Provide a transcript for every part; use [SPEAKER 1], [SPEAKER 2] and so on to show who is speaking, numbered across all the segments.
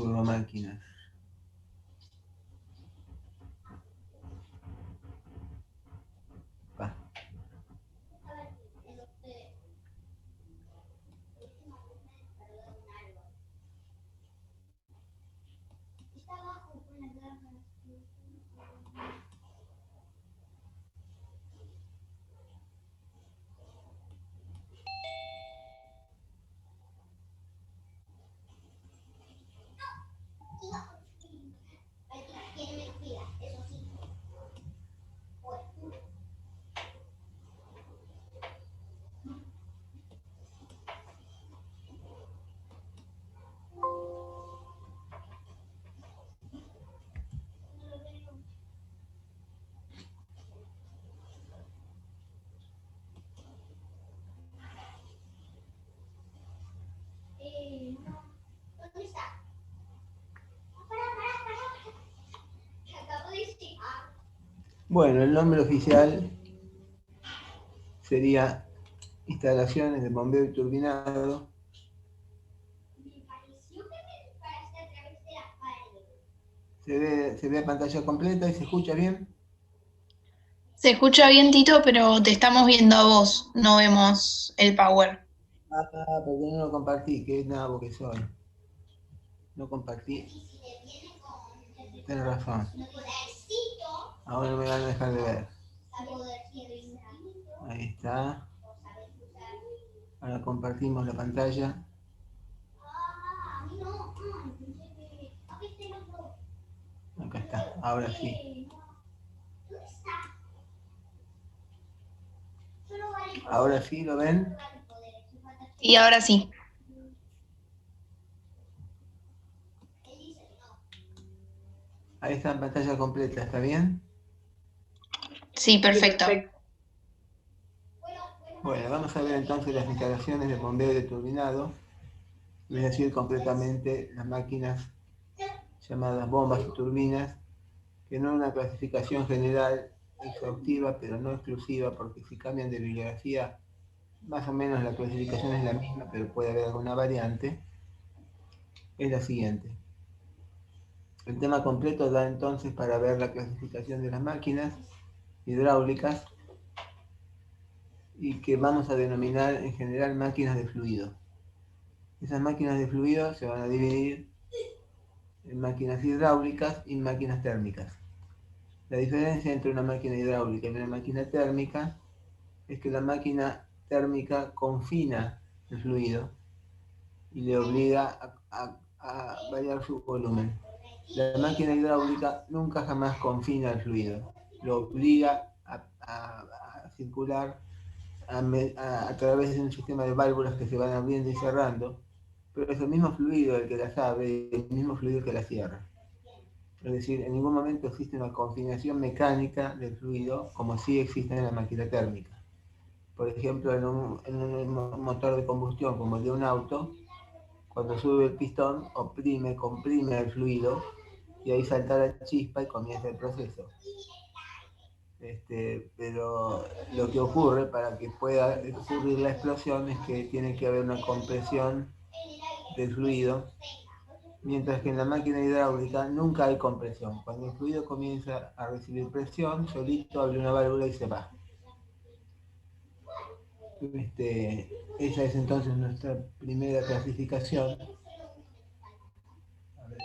[SPEAKER 1] turbomáquinas. Bueno, el nombre oficial sería instalaciones de bombeo y turbinado. ¿Se ve pantalla completa y se escucha bien?
[SPEAKER 2] Se escucha bien, Tito, pero te estamos viendo a vos, no vemos el power.
[SPEAKER 1] Porque no lo compartí, qué nabo que soy. No compartí. Tienes razón. Ahora no me van a dejar de ver. Ahí está. Ahora compartimos la pantalla. Acá está, ahora sí. Ahora sí, ¿lo ven?
[SPEAKER 2] Y ahora sí.
[SPEAKER 1] Ahí está en pantalla completa, ¿está bien?
[SPEAKER 2] Sí, perfecto.
[SPEAKER 1] Bueno, vamos a ver entonces las instalaciones de bombeo y de turbinado, es decir, completamente las máquinas llamadas bombas y turbinas, que no es una clasificación general exhaustiva, pero no exclusiva, porque si cambian de bibliografía, más o menos la clasificación es la misma, pero puede haber alguna variante. Es la siguiente. El tema completo da entonces para ver la clasificación de las máquinas hidráulicas y que vamos a denominar en general máquinas de fluido. Esas máquinas de fluido se van a dividir en máquinas hidráulicas y máquinas térmicas. La diferencia entre una máquina hidráulica y una máquina térmica es que la máquina térmica confina el fluido y le obliga a variar su volumen. La máquina hidráulica nunca jamás confina el fluido, lo obliga a circular a través de un sistema de válvulas que se van abriendo y cerrando, pero es el mismo fluido el que las abre y el mismo fluido el que las cierra. Es decir, en ningún momento existe una confinación mecánica del fluido como sí existe en la máquina térmica. Por ejemplo, en un motor de combustión como el de un auto, cuando sube el pistón, comprime el fluido y ahí salta la chispa y comienza el proceso. Pero lo que ocurre para que pueda ocurrir la explosión es que tiene que haber una compresión del fluido, mientras que en la máquina hidráulica nunca hay compresión. Cuando el fluido comienza a recibir presión, solito abre una válvula y se va. Esa es entonces nuestra primera clasificación. A ver,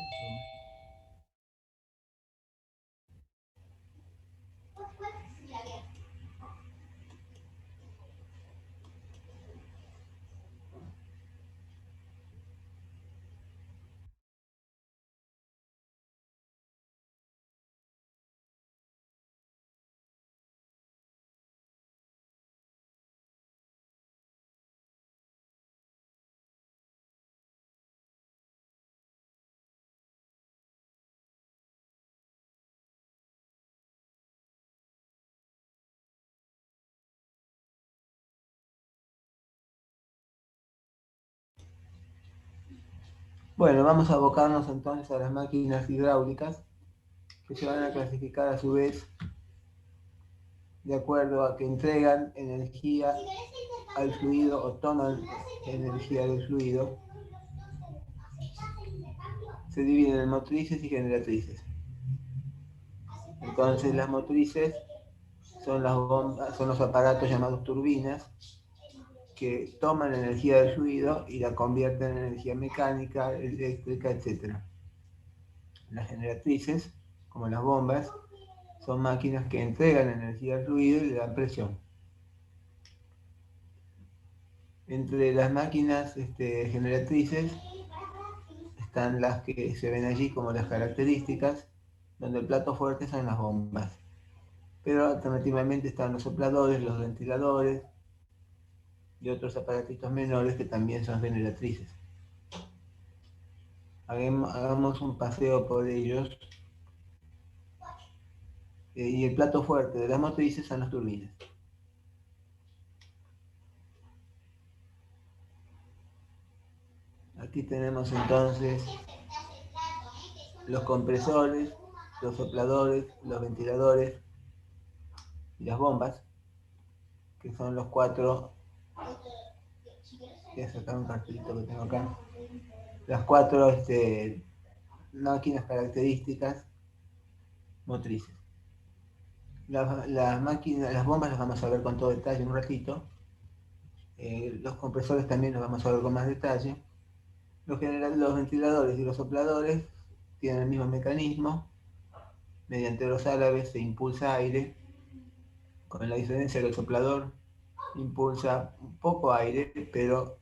[SPEAKER 1] bueno, vamos a abocarnos entonces a las máquinas hidráulicas, que se van a clasificar a su vez de acuerdo a que entregan energía al fluido o toman energía del fluido. se dividen en motrices y generatrices. Entonces las motrices son las bombas, son los aparatos llamados turbinas que toman energía del fluido y la convierten en energía mecánica, eléctrica, etc. Las generatrices, como las bombas, son máquinas que entregan energía al fluido y le dan presión. Entre las máquinas generatrices están las que se ven allí como las características, donde el plato fuerte son las bombas. Pero alternativamente están los sopladores, los ventiladores y otros aparatitos menores que también son generatrices. Hagamos un paseo por ellos. Y el plato fuerte de las motrices son las turbinas. Aquí tenemos entonces los compresores, los sopladores, los ventiladores y las bombas, que son los cuatro. Voy a sacar un cartelito que tengo acá. Las cuatro máquinas características motrices. Las bombas las vamos a ver con todo detalle en un ratito. Los compresores también los vamos a ver con más detalle. Los ventiladores y los sopladores tienen el mismo mecanismo. Mediante los álabes se impulsa aire, con la diferencia que el soplador impulsa un poco aire, pero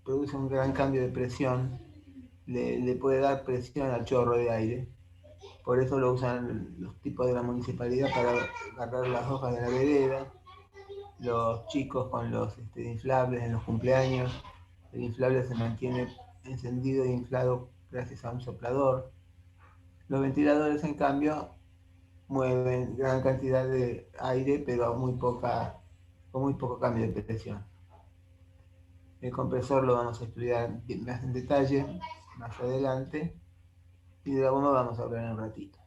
[SPEAKER 1] produce un gran cambio de presión, le puede dar presión al chorro de aire. Por eso lo usan los tipos de la municipalidad para agarrar las hojas de la vereda, los chicos con los inflables en los cumpleaños. El inflable se mantiene encendido e inflado gracias a un soplador. Los ventiladores, en cambio, mueven gran cantidad de aire, pero con muy poco cambio de presión. El compresor lo vamos a estudiar más en detalle más adelante, y de la bomba vamos a hablar en un ratito.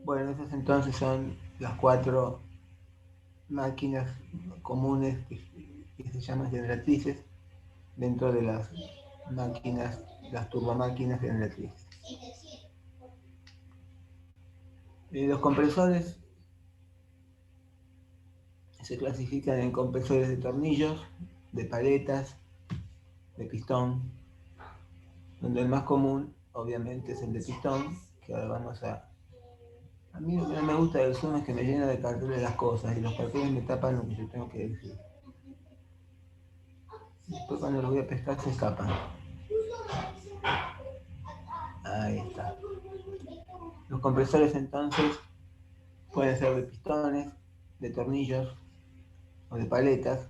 [SPEAKER 1] Bueno, esas entonces son las cuatro máquinas comunes que se llaman generatrices dentro de las máquinas, las turbomáquinas generatrices. Los compresores se clasifican en compresores de tornillos, de paletas, de pistón, donde el más común obviamente es el de pistón, que ahora vamos a... A mí lo que no me gusta del Zoom es que me llena de carteles las cosas, y los carteles me tapan lo que yo tengo que decir. Después cuando los voy a pescar se escapan. Ahí está. Los compresores entonces pueden ser de pistones, de tornillos o de paletas.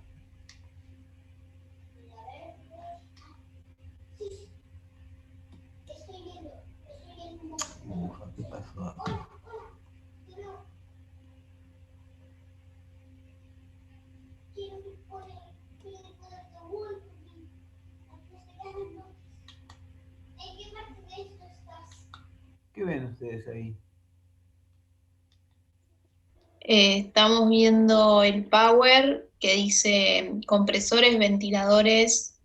[SPEAKER 1] Ufa, ¿qué pasó acá? ¿Qué ven ustedes ahí?
[SPEAKER 2] Estamos viendo el power que dice compresores, ventiladores.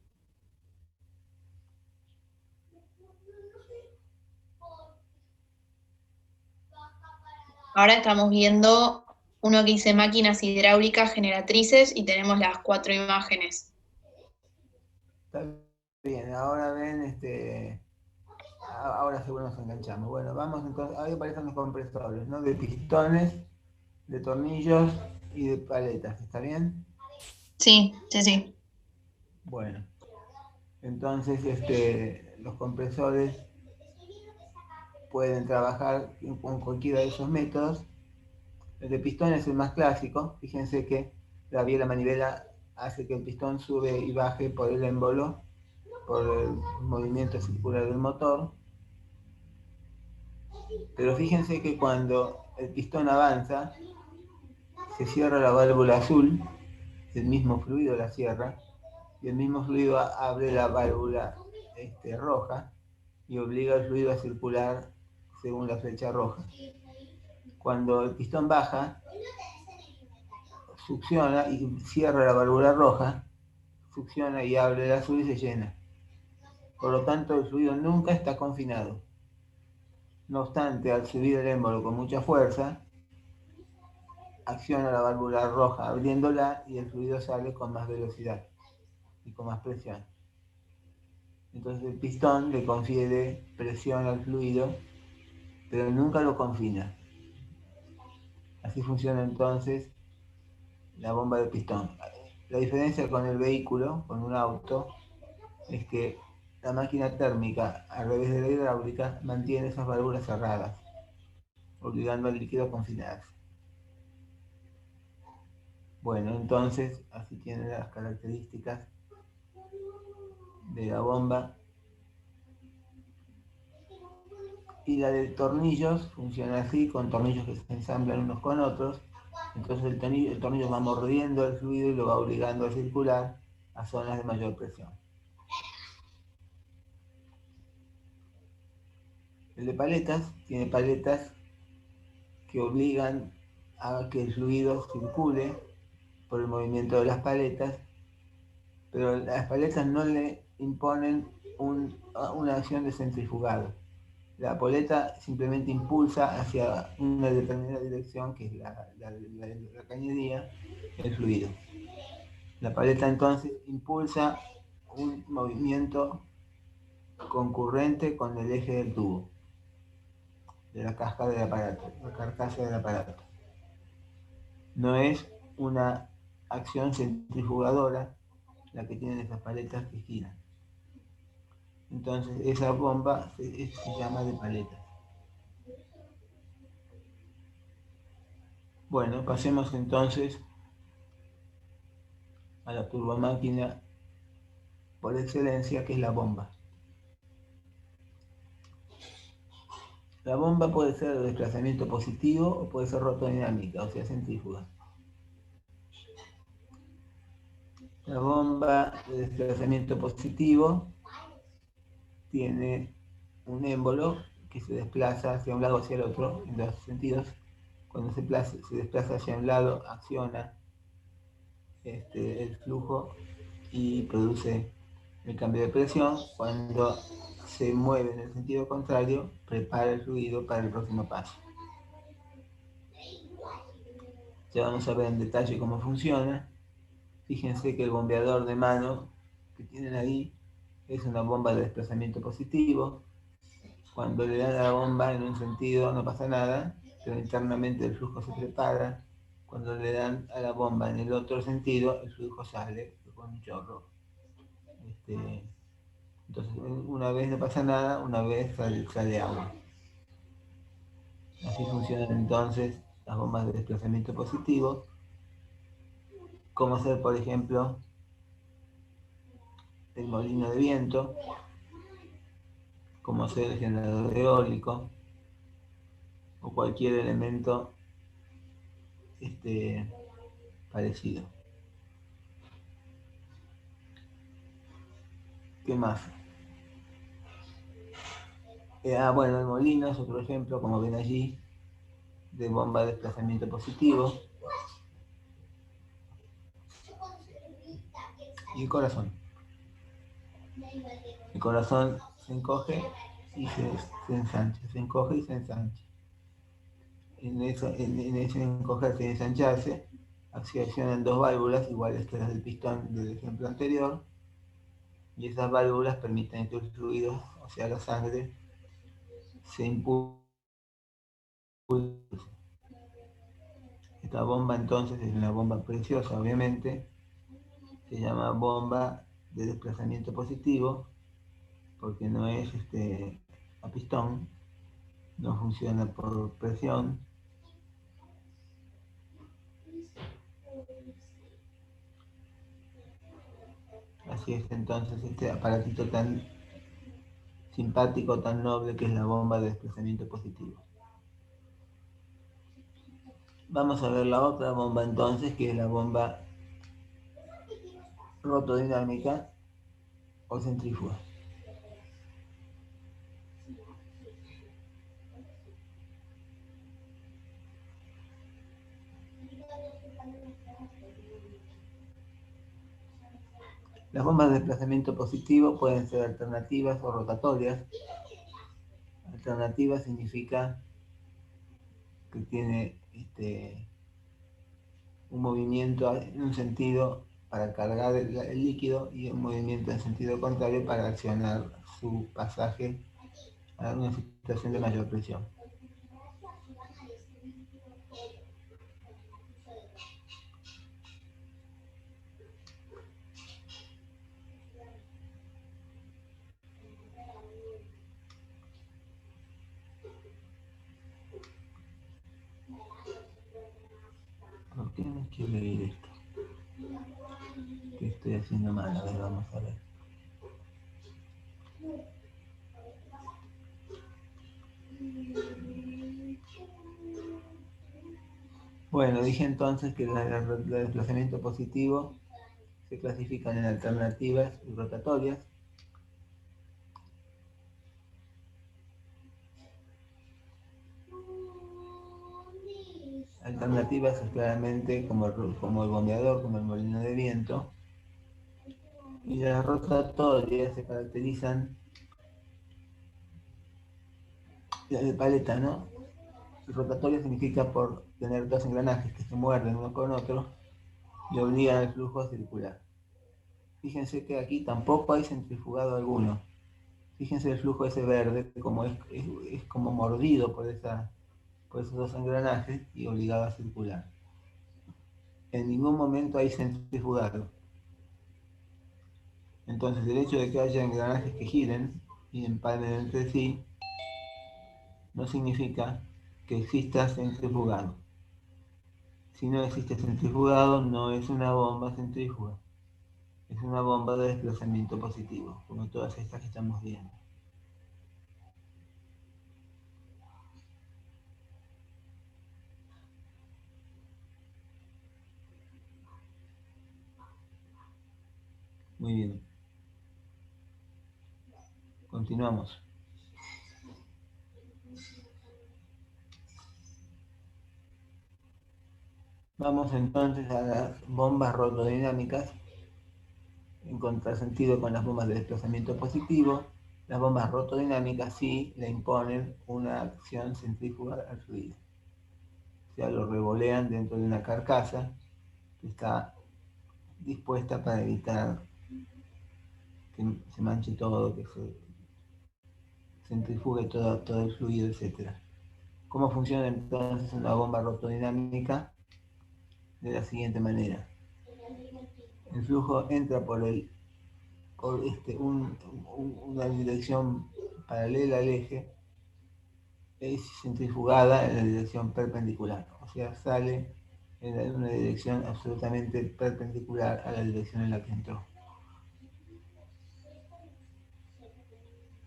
[SPEAKER 2] Ahora estamos viendo uno que dice máquinas hidráulicas, generatrices, y tenemos las cuatro imágenes.
[SPEAKER 1] Está bien, ahora ven, ahora seguro nos enganchamos. Bueno, vamos entonces, ahí aparecen los compresores, ¿no? De pistones, de tornillos y de paletas, ¿está bien?
[SPEAKER 2] Sí, sí, sí.
[SPEAKER 1] Bueno, entonces los compresores pueden trabajar con cualquiera de esos métodos. El de pistón es el más clásico. Fíjense que la biela manivela hace que el pistón sube y baje por el émbolo, por el movimiento circular del motor. Pero fíjense que cuando el pistón avanza, se cierra la válvula azul, el mismo fluido la cierra, y el mismo fluido abre la válvula roja y obliga al fluido a circular según la flecha roja. Cuando el pistón baja, succiona y cierra la válvula roja, succiona y abre el azul y se llena. Por lo tanto, el fluido nunca está confinado. No obstante, al subir el émbolo con mucha fuerza, acciona la válvula roja abriéndola y el fluido sale con más velocidad y con más presión. Entonces el pistón le confiere presión al fluido, pero nunca lo confina. Así funciona entonces la bomba de pistón. La diferencia con el vehículo, con un auto, es que la máquina térmica, a revés de la hidráulica, mantiene esas válvulas cerradas, obligando al líquido a confinarse. Bueno, entonces así tiene las características de la bomba. Y la de tornillos funciona así, con tornillos que se ensamblan unos con otros. Entonces el tornillo va mordiendo el fluido y lo va obligando a circular a zonas de mayor presión. El de paletas tiene paletas que obligan a que el fluido circule por el movimiento de las paletas, pero las paletas no le imponen una acción de centrifugado. La poleta simplemente impulsa hacia una determinada dirección, que es la cañería, el fluido. La paleta entonces impulsa un movimiento concurrente con el eje del tubo, de la casca del aparato, la carcasa del aparato. No es una acción centrifugadora la que tienen esas paletas que giran. Entonces esa bomba se llama de paletas. Bueno, pasemos entonces a la turbomáquina por excelencia, que es la bomba. La bomba puede ser de desplazamiento positivo o puede ser rotodinámica, o sea, centrífuga. La bomba de desplazamiento positivo tiene un émbolo que se desplaza hacia un lado o hacia el otro, en dos sentidos. Cuando se desplaza hacia un lado, acciona el flujo y produce el cambio de presión. Cuando se mueve en el sentido contrario, prepara el fluido para el próximo paso. Ya vamos a ver en detalle cómo funciona. Fíjense que el bombeador de mano que tienen ahí es una bomba de desplazamiento positivo. Cuando le dan a la bomba en un sentido no pasa nada, pero internamente el flujo se prepara. Cuando le dan a la bomba en el otro sentido, el flujo sale con un chorro. Entonces, una vez no pasa nada, una vez sale agua. Así funcionan entonces las bombas de desplazamiento positivo. Como hacer, por ejemplo, el molino de viento, como hacer el generador eólico, o cualquier elemento parecido. ¿Qué más? Bueno, el molino es otro ejemplo, como ven allí, de bomba de desplazamiento positivo. Y el corazón. El corazón se encoge y se ensancha, se encoge y se ensancha. En ese encogerse y ensancharse, accionan dos válvulas iguales que las del pistón del ejemplo anterior, y esas válvulas permiten que el fluido, o sea la sangre, se impulse. Esta bomba entonces es una bomba preciosa, obviamente, se llama bomba de desplazamiento positivo, porque no es a pistón, no funciona por presión. Así es entonces este aparatito tan simpático, tan noble que es la bomba de desplazamiento positivo. Vamos a ver la otra bomba entonces, que es la bomba rotodinámica o centrífuga. Las bombas de desplazamiento positivo pueden ser alternativas o rotatorias. Alternativa significa que tiene un movimiento en un sentido para cargar el líquido y un movimiento en sentido contrario para accionar su pasaje a una situación de mayor presión. ¿Por qué no quiero leer esto? ¿Qué estoy haciendo mal? A ver, vamos a ver. Bueno, dije entonces que los desplazamientos positivos se clasifican en alternativas y rotatorias. Alternativas es claramente como el bombeador, como el molino de viento. Y las rotatorias se caracterizan de paleta, ¿no? El rotatorio significa por tener dos engranajes que se muerden uno con otro y obligan al flujo a circular. Fíjense que aquí tampoco hay centrifugado alguno. Fíjense el flujo ese verde, como es como mordido por esos dos engranajes y obligado a circular. En ningún momento hay centrifugado. Entonces el hecho de que haya engranajes que giren y empalmen entre sí no significa que exista centrifugado. Si no existe centrifugado, no es una bomba centrífuga. Es una bomba de desplazamiento positivo, como todas estas que estamos viendo. Muy bien. Continuamos. Vamos entonces a las bombas rotodinámicas, en contrasentido con las bombas de desplazamiento positivo. Las bombas rotodinámicas sí le imponen una acción centrífuga al fluido. O sea, lo revolean dentro de una carcasa que está dispuesta para evitar que se manche todo, que se centrifugue todo el fluido, etc. ¿Cómo funciona entonces una bomba rotodinámica? De la siguiente manera. El flujo entra por una dirección paralela al eje, es centrifugada en la dirección perpendicular, o sea, sale en una dirección absolutamente perpendicular a la dirección en la que entró.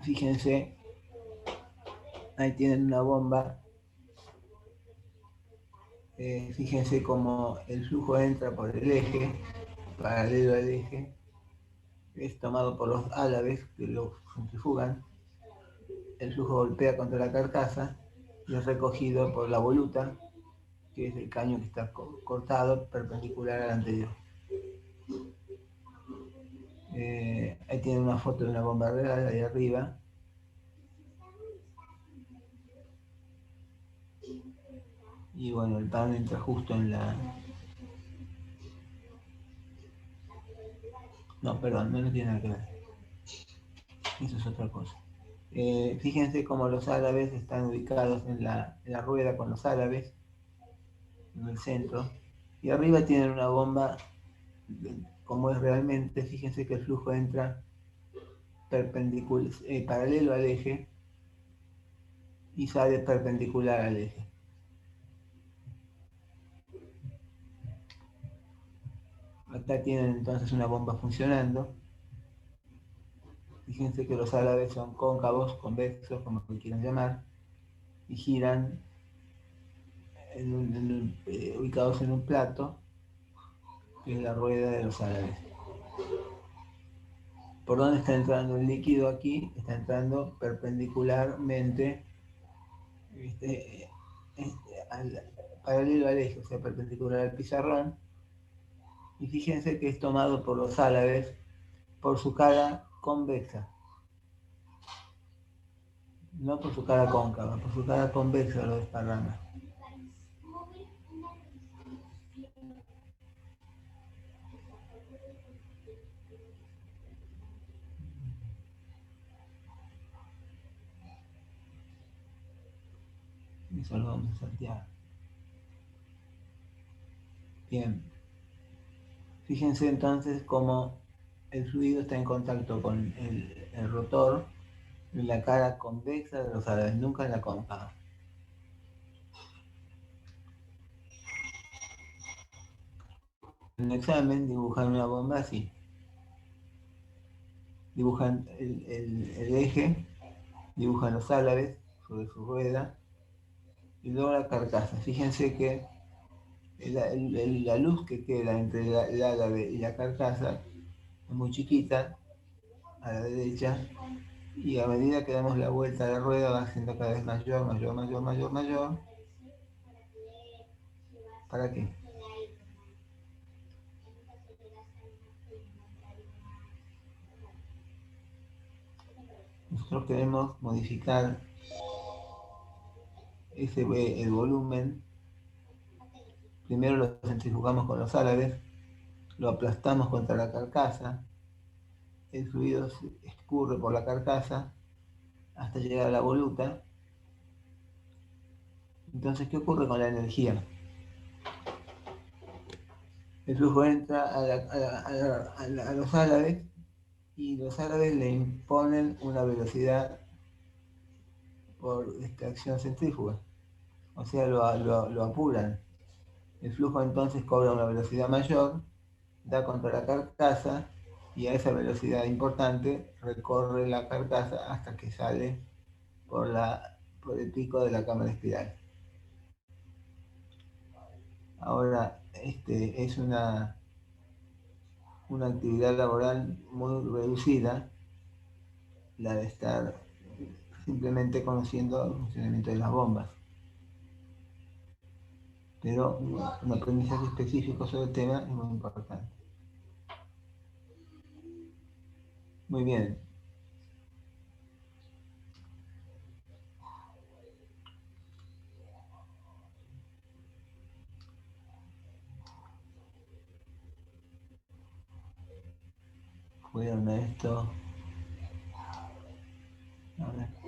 [SPEAKER 1] Fíjense, ahí tienen una bomba. Fíjense cómo el flujo entra por el eje, paralelo al eje, es tomado por los álabes que lo centrifugan, el flujo golpea contra la carcasa y es recogido por la voluta, que es el caño que está cortado perpendicular al anterior. Ahí tienen una foto de una bomba real ahí arriba. Y bueno, el pan entra justo en la... No, perdón, no tiene nada que ver. Eso es otra cosa. Fíjense cómo los álabes están ubicados en la rueda con los álabes, en el centro. Y arriba tienen una bomba, como es realmente. Fíjense que el flujo entra paralelo al eje y sale perpendicular al eje. Acá tienen entonces una bomba funcionando. Fíjense que los álabes son cóncavos, convexos, como lo quieran llamar, y giran ubicados en un plato, que es la rueda de los álabes. ¿Por dónde está entrando el líquido aquí? Está entrando perpendicularmente, paralelo al eje, o sea, perpendicular al pizarrón. Y fíjense que es tomado por los álabes por su cara convexa, no por su cara cóncava, por su cara convexa lo desparrama. Eso lo vamos a saltear. Bien. Fíjense entonces cómo el fluido está en contacto con el rotor en la cara convexa de los árabes, nunca en la cóncava. En el examen dibujan una bomba así. Dibujan el eje, dibujan los álabes sobre su rueda y luego la carcasa. Fíjense que la luz que queda entre el álabe y la carcasa es muy chiquita a la derecha y a medida que damos la vuelta a la rueda va siendo cada vez mayor, mayor, mayor, mayor, mayor. ¿Para qué? Nosotros queremos modificar el volumen. Primero lo centrifugamos con los álabes, lo aplastamos contra la carcasa, el fluido escurre por la carcasa hasta llegar a la voluta. Entonces, ¿qué ocurre con la energía? El flujo entra a los álabes y los álabes le imponen una velocidad por acción centrífuga, o sea, lo apuran. El flujo entonces cobra una velocidad mayor, da contra la carcasa y a esa velocidad importante recorre la carcasa hasta que sale por el pico de la cámara espiral. Ahora, es una actividad laboral muy reducida, la de estar simplemente conociendo el funcionamiento de las bombas. Pero un aprendizaje específico sobre el tema es muy importante. Muy bien. Fueron a esto. A ver.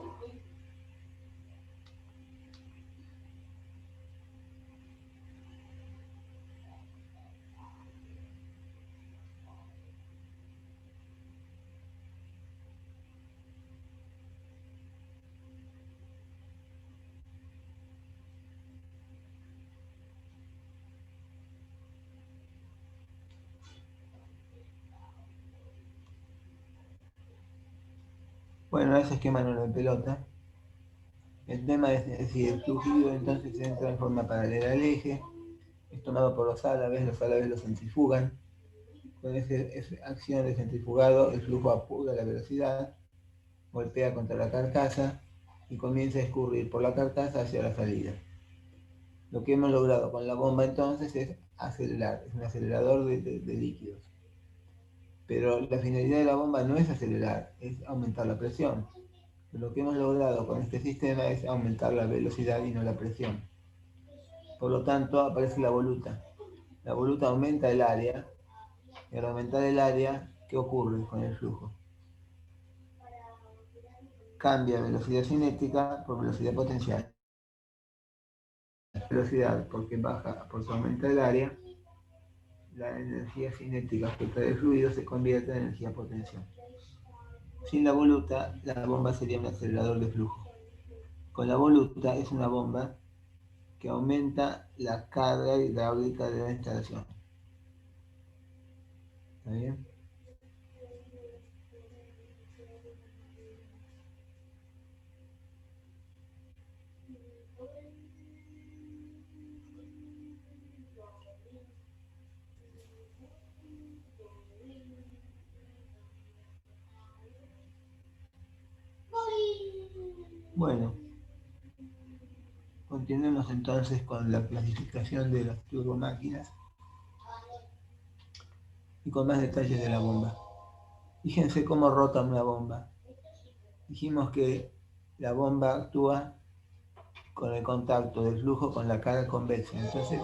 [SPEAKER 1] Bueno, ese esquema no lo de pelota. El tema es si el fluido entonces entra en forma paralela al eje, es tomado por los álabes lo centrifugan. Con esa acción de centrifugado, el flujo apura la velocidad, golpea contra la carcasa y comienza a escurrir por la carcasa hacia la salida. Lo que hemos logrado con la bomba entonces es acelerar, es un acelerador de líquidos. Pero la finalidad de la bomba no es acelerar, es aumentar la presión. Lo que hemos logrado con este sistema es aumentar la velocidad y no la presión. Por lo tanto, aparece la voluta. La voluta aumenta el área, y al aumentar el área, ¿qué ocurre con el flujo? Cambia velocidad cinética por velocidad potencial. Velocidad porque baja, porque aumenta el área, la energía cinética respecto del fluido se convierte en energía potencial. Sin la voluta, la bomba sería un acelerador de flujo. Con la voluta es una bomba que aumenta la carga hidráulica de la instalación. ¿Está bien? Bueno, continuemos entonces con la clasificación de las turbomáquinas y con más detalles de la bomba. Fíjense cómo rota una bomba. Dijimos que la bomba actúa con el contacto del flujo con la carga convexa. Entonces,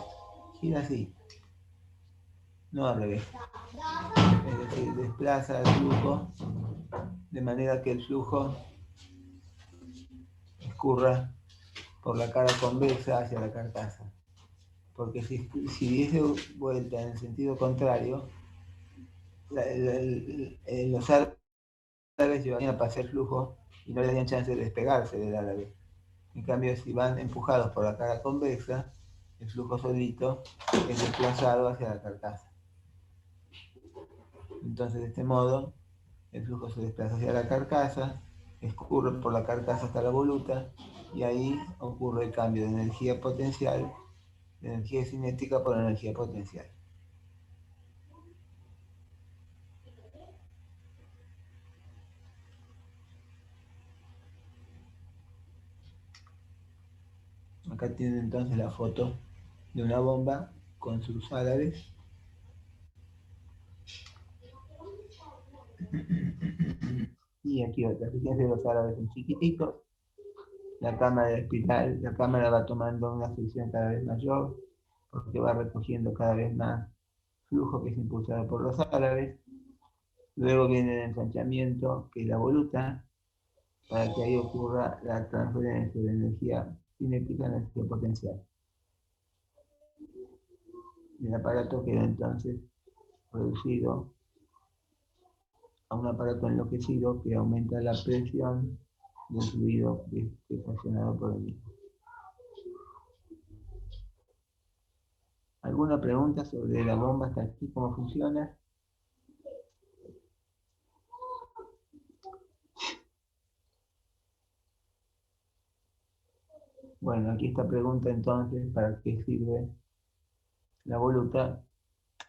[SPEAKER 1] gira así, no al revés. Es decir, desplaza el flujo de manera que el flujo escurra por la cara convexa hacia la carcasa. Porque si diese vuelta en el sentido contrario, los árabes llevarían a pasar el flujo y no le darían chance de despegarse del árabe. En cambio, si van empujados por la cara convexa, el flujo solito es desplazado hacia la carcasa. Entonces, de este modo, el flujo se desplaza hacia la carcasa, escurre por la carcasa hasta la voluta, y ahí ocurre el cambio de energía potencial, de energía cinética por energía potencial. Acá tienen entonces la foto de una bomba con sus árabes. Y aquí otra, fíjense, los árabes son chiquititos. La cámara de espiral, la cámara va tomando una sección cada vez mayor, porque va recogiendo cada vez más flujo que es impulsado por los árabes. Luego viene el ensanchamiento, que es la voluta, para que ahí ocurra la transferencia de energía cinética a energía potencial. El aparato queda entonces reducido a un aparato enloquecido que aumenta la presión del fluido que es presionado por el mismo. ¿Alguna pregunta sobre la bomba hasta aquí, cómo funciona? Bueno, aquí esta pregunta entonces, ¿para qué sirve la voluta?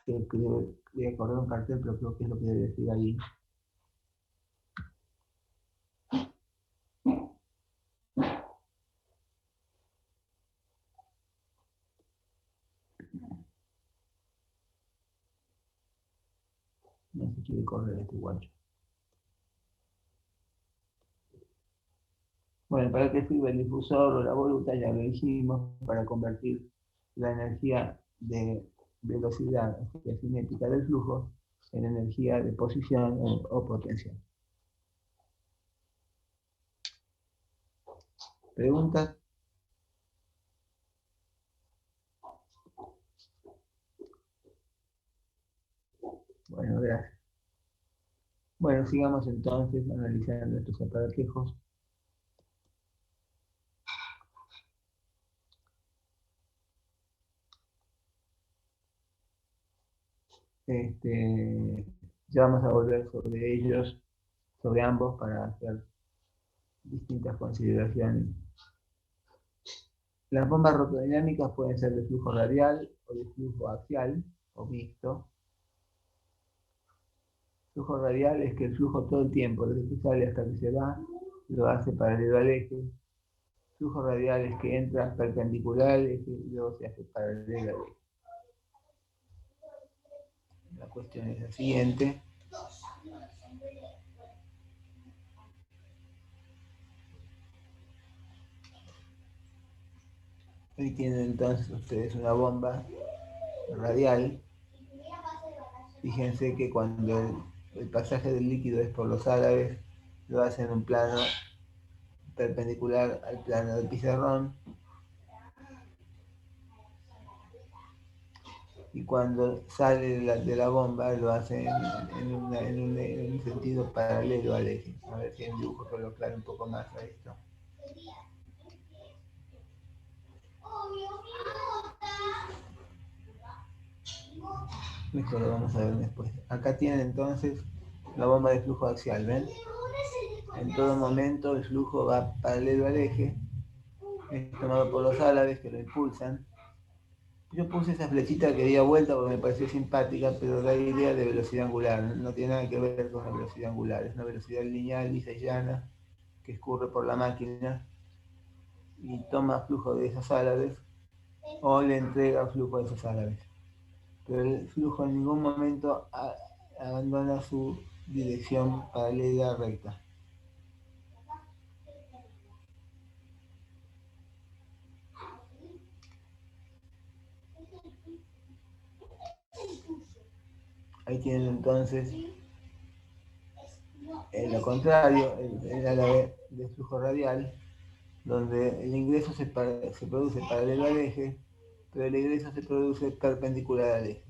[SPEAKER 1] Voy a correr un cartel, pero creo que es lo que debe decir ahí. No se quiere correr este guacho. Bueno, ¿para qué sirve el difusor o la voluta? Ya lo dijimos, para convertir la energía de velocidad, energía cinética del flujo, en energía de posición o potencial. ¿Preguntas? Bueno, gracias. Bueno, sigamos entonces analizando estos aparatejos. Ya vamos a volver sobre ellos, sobre ambos, para hacer distintas consideraciones. Las bombas rotodinámicas pueden ser de flujo radial o de flujo axial o mixto. Flujo radial es que el flujo todo el tiempo, desde que sale hasta que se va, lo hace paralelo al eje. Flujo radial es que entra perpendicular al eje y luego se hace paralelo al eje. La cuestión es la siguiente. Ahí tienen entonces ustedes una bomba radial. Fíjense que cuando el pasaje del líquido es por los árabes, lo hacen en un plano perpendicular al plano del pizarrón. Y cuando sale de la bomba lo hacen en un sentido paralelo al eje. A ver si hay un dibujo que lo aclare un poco más a esto. Esto lo vamos a ver después. Acá tienen entonces la bomba de flujo axial, ¿ven? En todo momento el flujo va paralelo al eje, es tomado por los árabes que lo impulsan. Yo puse esa flechita que dio vuelta porque me pareció simpática, pero da idea de velocidad angular, no tiene nada que ver con la velocidad angular, es una velocidad lineal, lisa y llana, que escurre por la máquina y toma flujo de esos árabes o le entrega flujo de esos árabes. Pero el flujo en ningún momento abandona su dirección paralela recta. Ahí tienen entonces lo contrario, el ala de flujo radial, donde el ingreso se produce paralelo al eje, pero el egreso se produce perpendicular al eje.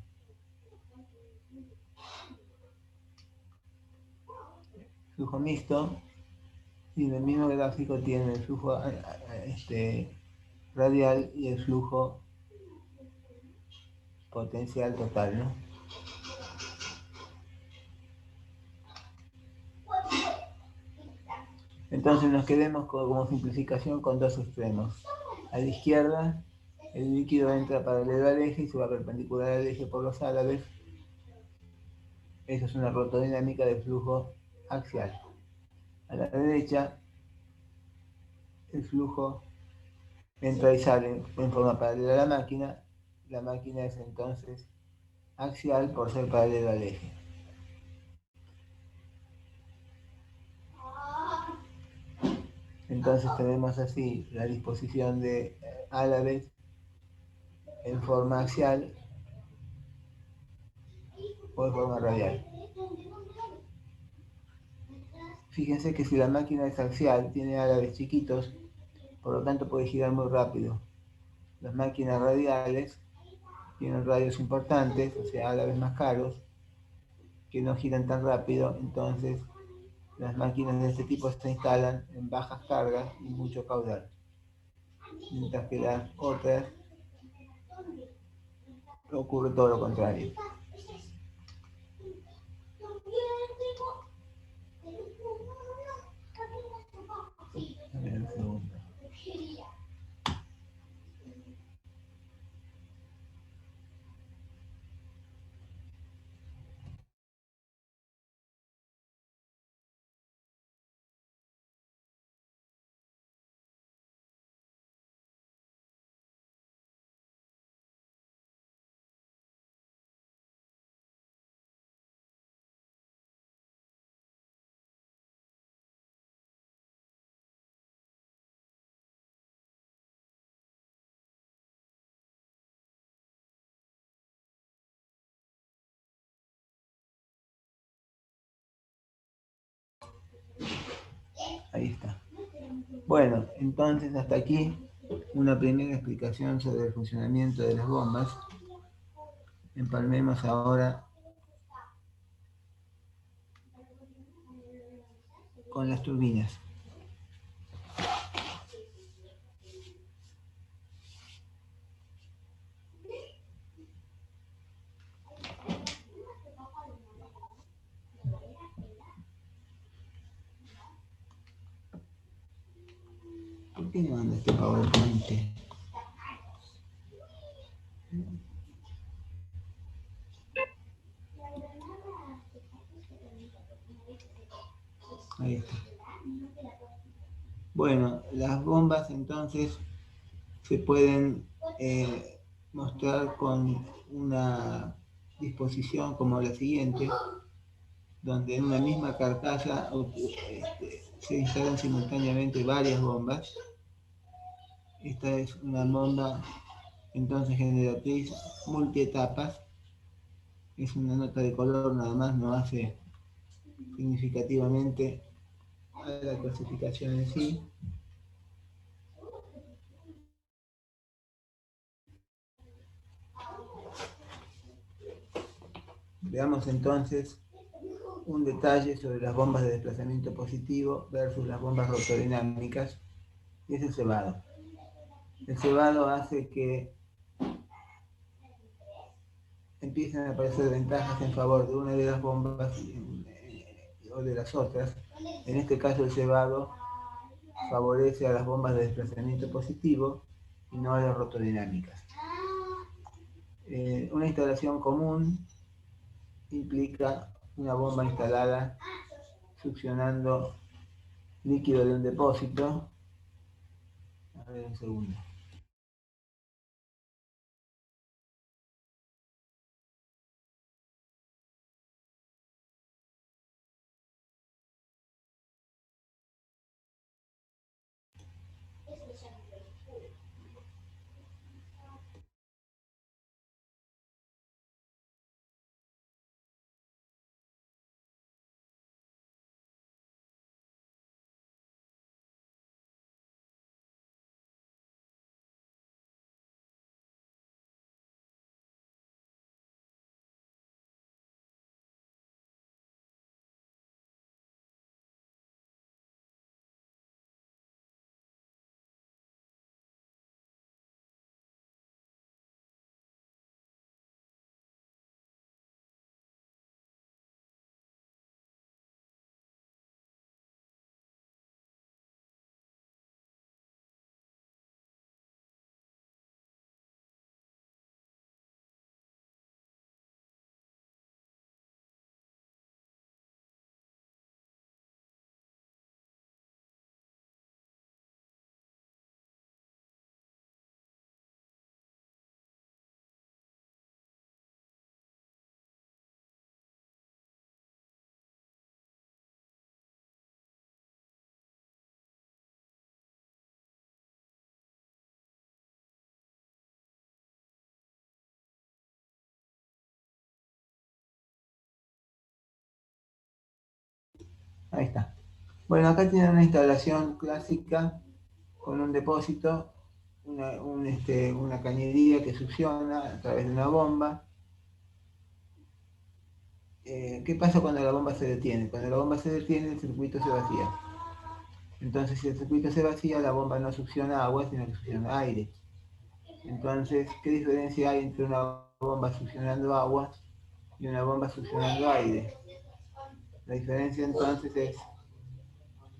[SPEAKER 1] Flujo mixto, y en el mismo gráfico tiene el flujo radial y el flujo potencial total, ¿no? Entonces nos quedemos como simplificación con dos extremos. A la izquierda, el líquido entra paralelo al eje y se va perpendicular al eje por los álabes. Eso es una rotodinámica de flujo axial. A la derecha, el flujo entra y sale en forma paralela a la máquina. La máquina es entonces axial por ser paralela al eje. Entonces tenemos así la disposición de álabes en forma axial o en forma radial. Fíjense que si la máquina es axial, tiene álabes chiquitos, por lo tanto puede girar muy rápido. Las máquinas radiales tienen radios importantes, o sea, álabes más caros, que no giran tan rápido, entonces las máquinas de este tipo se instalan en bajas cargas y mucho caudal, mientras que las otras ocurre todo lo contrario. A ver, un segundo. Ahí está. Bueno, entonces hasta aquí una primera explicación sobre el funcionamiento de las bombas. Empalmemos ahora con las turbinas. ¿Por qué no anda este PowerPoint? Ahí está. Bueno, las bombas entonces se pueden mostrar con una disposición como la siguiente, donde en una misma carcasa se instalan simultáneamente varias bombas. Esta es una bomba entonces generatriz multietapas. Es una nota de color nada más, no hace significativamente a la clasificación en sí. Veamos entonces un detalle sobre las bombas de desplazamiento positivo versus las bombas rotodinámicas, y es el cebado. El cebado hace que empiecen a aparecer ventajas en favor de una de las bombas o de las otras. En este caso el cebado favorece a las bombas de desplazamiento positivo y no a las rotodinámicas. Una instalación común implica una bomba instalada succionando líquido de un depósito. A ver, un segundo. Ahí está. Bueno, acá tienen una instalación clásica con un depósito, una cañería que succiona a través de una bomba. ¿Qué pasa cuando la bomba se detiene? Cuando la bomba se detiene, el circuito se vacía. Entonces, si el circuito se vacía, la bomba no succiona agua, sino que succiona aire. Entonces, ¿qué diferencia hay entre una bomba succionando agua y una bomba succionando aire? La diferencia entonces es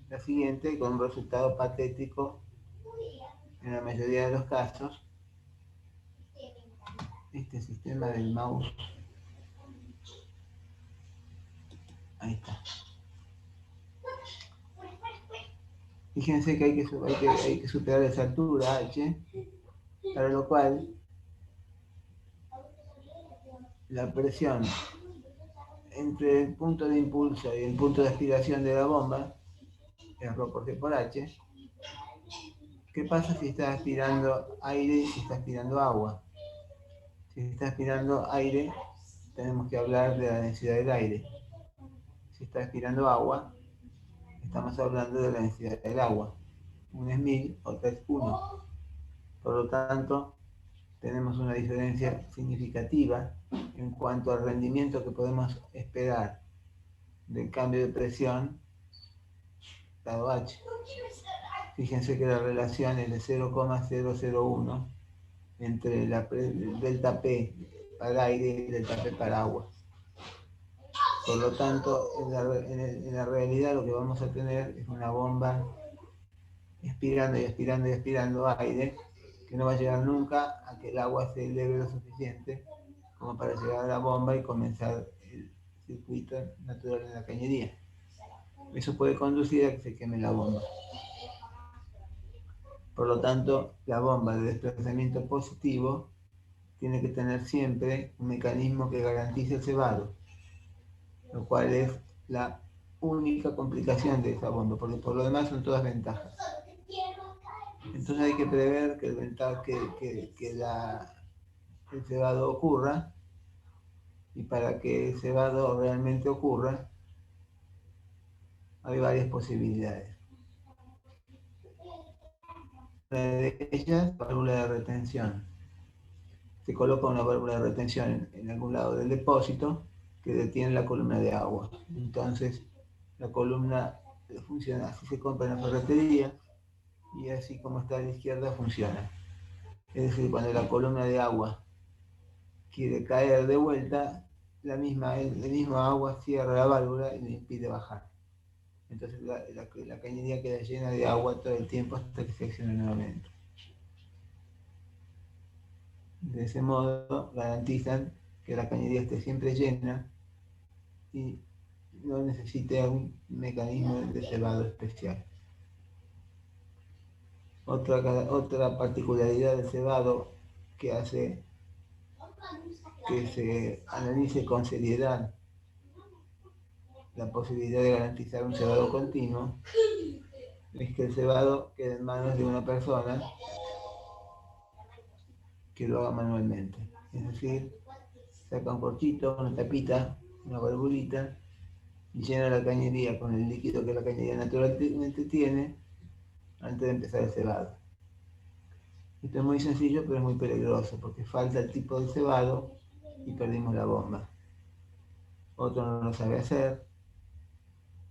[SPEAKER 1] la siguiente, con un resultado patético en la mayoría de los casos. Este sistema del mouse, ahí está. Fíjense que hay que superar esa altura H, para lo cual la presión entre el punto de impulso y el punto de aspiración de la bomba es ρ por G por H. ¿Qué pasa si está aspirando aire y si está aspirando agua? Si está aspirando aire, tenemos que hablar de la densidad del aire. Si está aspirando agua, estamos hablando de la densidad del agua. Una es 1000, otra es 1. Por lo tanto, tenemos una diferencia significativa en cuanto al rendimiento que podemos esperar del cambio de presión dado H. Fíjense que la relación es de 0,001 entre el delta P para aire y el delta P para agua. Por lo tanto, en la realidad lo que vamos a tener es una bomba aspirando y aspirando y aspirando aire, que no va a llegar nunca a que el agua se eleve lo suficiente como para llegar a la bomba y comenzar el circuito natural en la cañería. Eso puede conducir a que se queme la bomba. Por lo tanto, la bomba de desplazamiento positivo tiene que tener siempre un mecanismo que garantice el cebado, lo cual es la única complicación de esa bomba, porque por lo demás son todas ventajas. Entonces hay que prever que el cebado ocurra, y para que el cebado realmente ocurra, hay varias posibilidades. Una de ellas, válvula de retención. Se coloca una válvula de retención en algún lado del depósito que detiene la columna de agua. Entonces, la columna funciona, así se compra en la ferretería, y así como está a la izquierda funciona. Es decir, cuando la columna de agua quiere caer de vuelta, la misma agua cierra la válvula y le impide bajar. Entonces la cañería queda llena de agua todo el tiempo hasta que se accione nuevamente. De ese modo garantizan que la cañería esté siempre llena y no necesite un mecanismo de cebado especial. Otra particularidad del cebado que hace que se analice con seriedad la posibilidad de garantizar un cebado continuo es que el cebado quede en manos de una persona que lo haga manualmente. Es decir, saca un corchito, una tapita, una valvulita, y llena la cañería con el líquido que la cañería naturalmente tiene antes de empezar el cebado. Esto es muy sencillo, pero es muy peligroso, porque falta el tipo de cebado y perdimos la bomba. Otro no lo sabe hacer,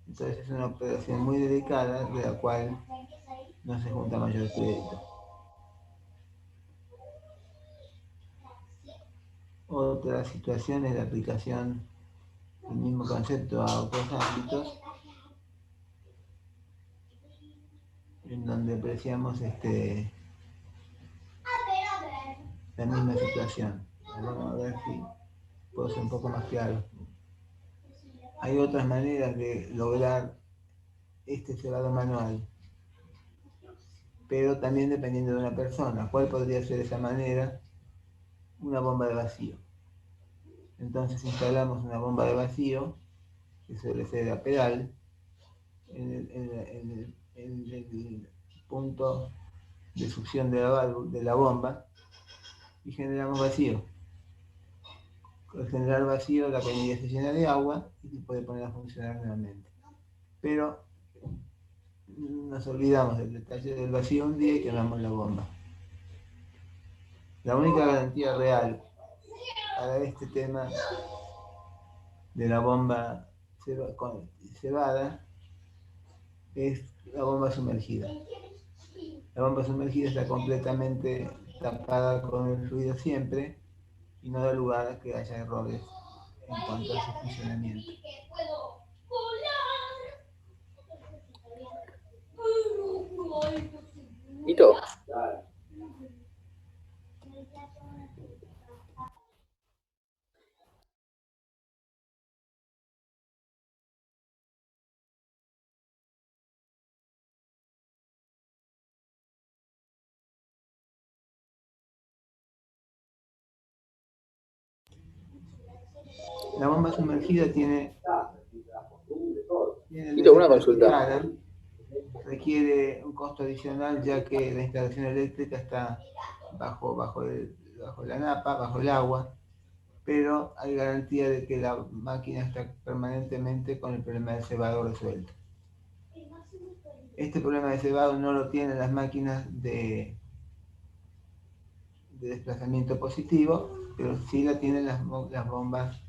[SPEAKER 1] entonces es una operación muy delicada de la cual no se junta mayor crédito. Otra situación es la aplicación del mismo concepto a otros ámbitos, en donde apreciamos la misma situación. Vamos a ver si puedo ser un poco más claro. Hay otras maneras de lograr este cebado manual, pero también dependiendo de una persona. ¿Cuál podría ser esa manera? Una bomba de vacío. Entonces instalamos una bomba de vacío, que suele ser a pedal, en el punto de succión de la bomba, y generamos vacío. Al generar vacío, la cañería se llena de agua y se puede poner a funcionar nuevamente. pero nos olvidamos del detalle del vacío un día y quemamos la bomba. La única garantía real para este tema de la bomba cebada es la bomba sumergida. La bomba sumergida está completamente tapada con el fluido siempre y no da lugar a que haya errores en cuanto a su funcionamiento.
[SPEAKER 3] Hito.
[SPEAKER 1] La bomba sumergida tiene
[SPEAKER 3] Hito, una consulta.
[SPEAKER 1] Requiere un costo adicional ya que la instalación eléctrica está bajo la napa, bajo el agua, pero hay garantía de que la máquina está permanentemente con el problema del cebado resuelto. Este problema de cebado no lo tienen las máquinas de desplazamiento positivo, pero sí la tienen las bombas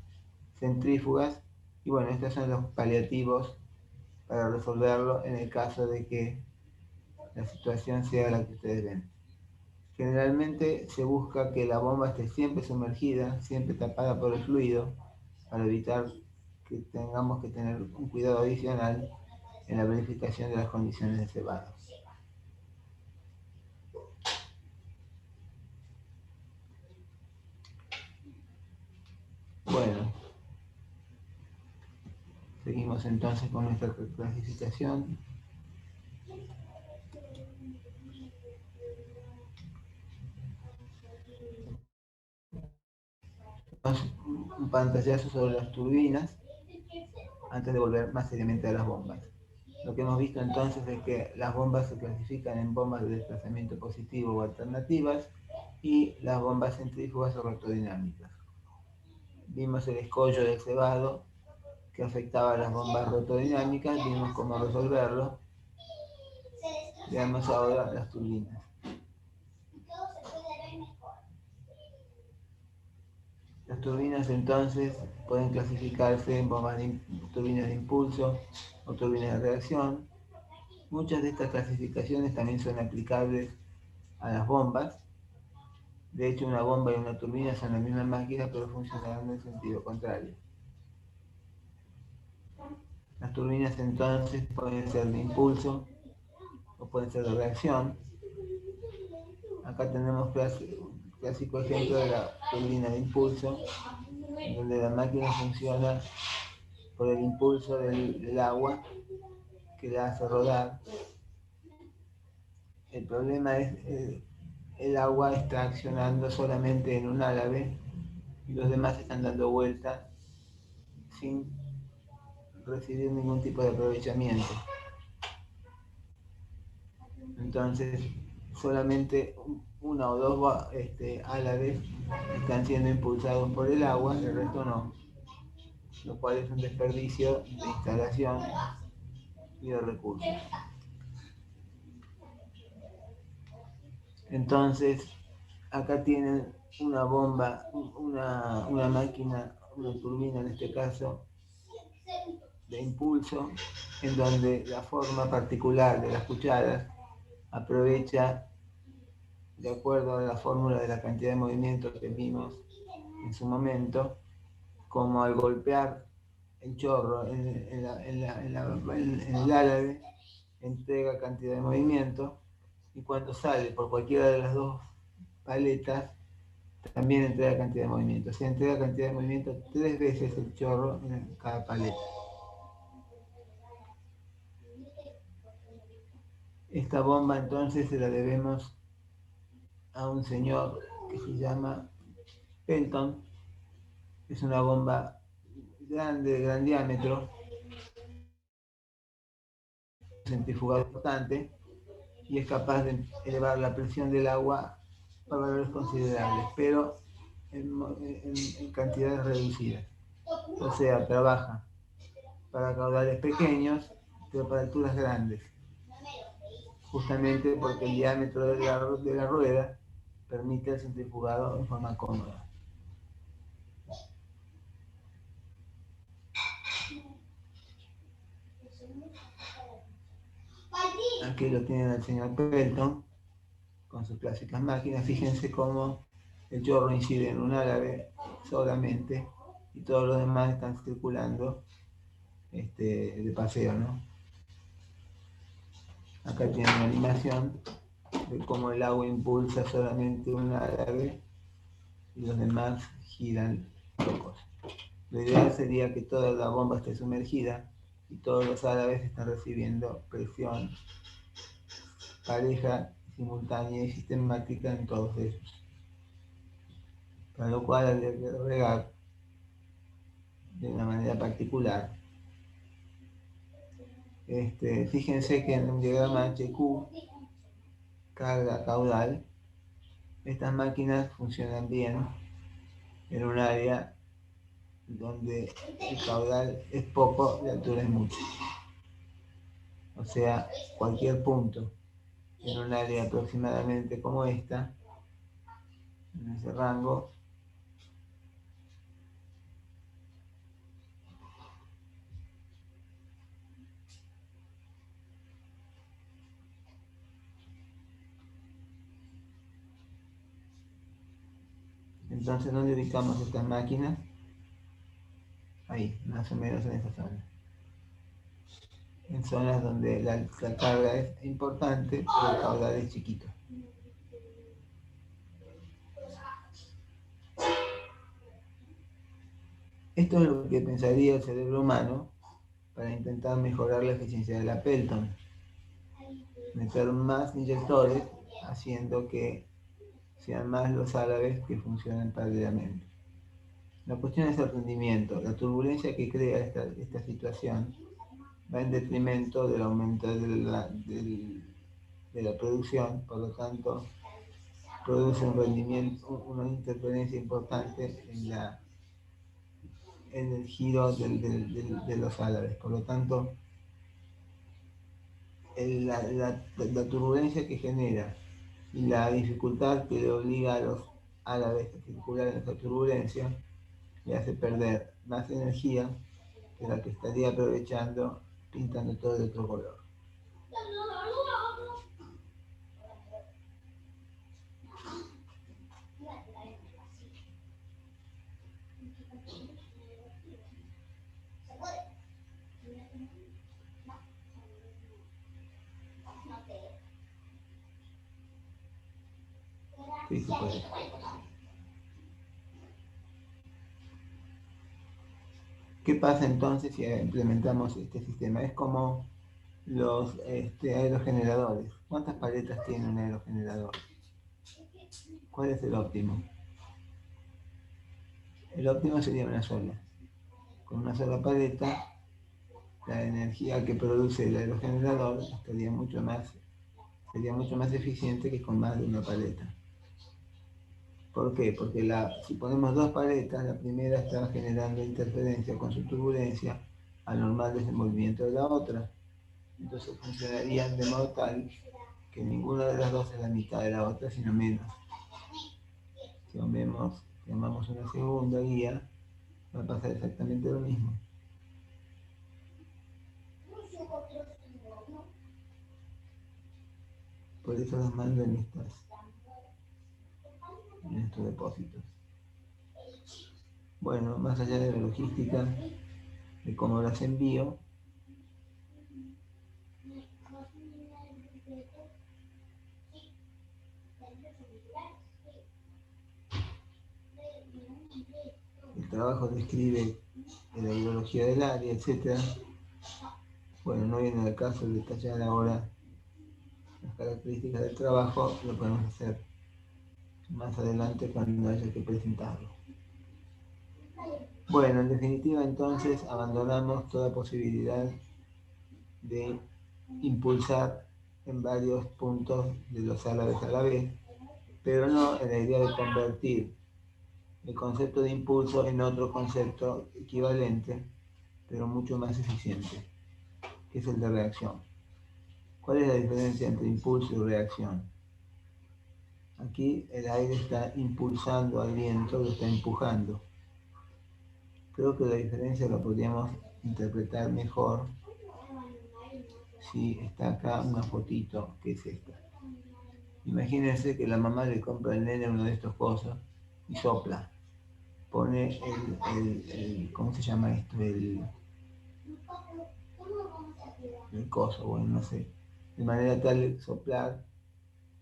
[SPEAKER 1] centrífugas, y bueno, estos son los paliativos para resolverlo en el caso de que la situación sea la que ustedes ven. Generalmente se busca que la bomba esté siempre sumergida, siempre tapada por el fluido, para evitar que tengamos que tener un cuidado adicional en la verificación de las condiciones de cebado. Bueno, seguimos entonces con nuestra clasificación. Un pantallazo sobre las turbinas antes de volver más seriamente a las bombas. Lo que hemos visto entonces es que las bombas se clasifican en bombas de desplazamiento positivo o alternativas y las bombas centrífugas o rotodinámicas. Vimos el escollo del cebado que afectaba a las bombas rotodinámicas, vimos cómo resolverlo. Veamos ahora las turbinas. Las turbinas entonces pueden clasificarse en turbinas de impulso o turbinas de reacción. Muchas de estas clasificaciones también son aplicables a las bombas. De hecho, una bomba y una turbina son la misma máquina, pero funcionan en el sentido contrario. Las turbinas entonces pueden ser de impulso o pueden ser de reacción. Acá tenemos un clásico ejemplo de la turbina de impulso, donde la máquina funciona por el impulso del agua que la hace rodar. El problema es el agua está accionando solamente en un álave y los demás están dando vuelta sin recibir ningún tipo de aprovechamiento. Entonces, solamente una o dos álabes están siendo impulsados por el agua, el resto no, lo cual es un desperdicio de instalación y de recursos. Entonces, acá tienen una bomba, una máquina, una turbina en este caso, de impulso, en donde la forma particular de las cucharas aprovecha, de acuerdo a la fórmula de la cantidad de movimiento que vimos en su momento, como al golpear el chorro en el álave, entrega cantidad de movimiento, y cuando sale por cualquiera de las dos paletas, también entrega cantidad de movimiento. O sea, entrega cantidad de movimiento 3 veces el chorro en cada paleta. Esta bomba entonces se la debemos a un señor que se llama Pelton. Es una bomba grande, de gran diámetro, centrifugado importante, y es capaz de elevar la presión del agua a valores considerables, pero en cantidades reducidas. O sea, trabaja para caudales pequeños pero para alturas grandes, justamente porque el diámetro de la rueda permite el centrifugado en forma cómoda. Aquí lo tienen el señor Pelton con sus clásicas máquinas. Fíjense cómo el chorro incide en un árabe solamente y todos los demás están circulando de paseo, ¿no? Acá tienen una animación de cómo el agua impulsa solamente un árabe y los demás giran locos. Lo ideal sería que toda la bomba esté sumergida y todos los árabes están recibiendo presión pareja, simultánea y sistemática en todos ellos. Para lo cual habría que regar de una manera particular. Fíjense que en un diagrama HQ, carga caudal, estas máquinas funcionan bien en un área donde el caudal es poco y la altura es mucho. O sea, cualquier punto en un área aproximadamente como esta, en ese rango, entonces ¿dónde ubicamos estas máquinas? Ahí, más o menos en esa zona. En zonas donde la carga es importante, pero el caudal es chiquito. Esto es lo que pensaría el cerebro humano para intentar mejorar la eficiencia de la Pelton. Meter más inyectores, haciendo que sean más los árabes que funcionen paralelamente. La cuestión es el rendimiento. La turbulencia que crea esta situación va en detrimento del aumento de la producción, por lo tanto produce un rendimiento, una interferencia importante en el giro de los árabes. Por lo tanto, la turbulencia que genera y la dificultad que le obliga a los árabes a circular en esta turbulencia le hace perder más energía que la que estaría aprovechando pintando todo de otro color. Sí, se puede. ¿Qué pasa entonces si implementamos este sistema? Es como los aerogeneradores. ¿Cuántas paletas tiene un aerogenerador? ¿Cuál es el óptimo? El óptimo sería una sola. Con una sola paleta, la energía que produce el aerogenerador sería mucho más eficiente que con más de una paleta. ¿Por qué? Porque si ponemos dos paletas, la primera está generando interferencia con su turbulencia al normal desenvolvimiento de la otra. Entonces funcionarían de modo tal que ninguna de las dos es la mitad de la otra, sino menos. Si tomamos una segunda guía, va a pasar exactamente lo mismo. Por eso los mando en estos depósitos. Bueno, más allá de la logística, de cómo las envío, el trabajo describe la ideología del área, etc. Bueno, no viene al caso de detallar ahora las características del trabajo, lo podemos hacer más adelante cuando haya que presentarlo. Bueno, en definitiva entonces abandonamos toda posibilidad de impulsar en varios puntos de los árabes a la vez, pero no en la idea de convertir el concepto de impulso en otro concepto equivalente, pero mucho más eficiente. que es el de reacción. ¿Cuál es la diferencia entre impulso y reacción? Aquí el aire está impulsando al viento, lo está empujando. Creo que la diferencia la podríamos interpretar mejor si está acá una fotito, que es esta. Imagínense que la mamá le compra al nene uno de estos cosas y sopla. Pone ¿cómo se llama esto? El coso, bueno, no sé. De manera tal de soplar,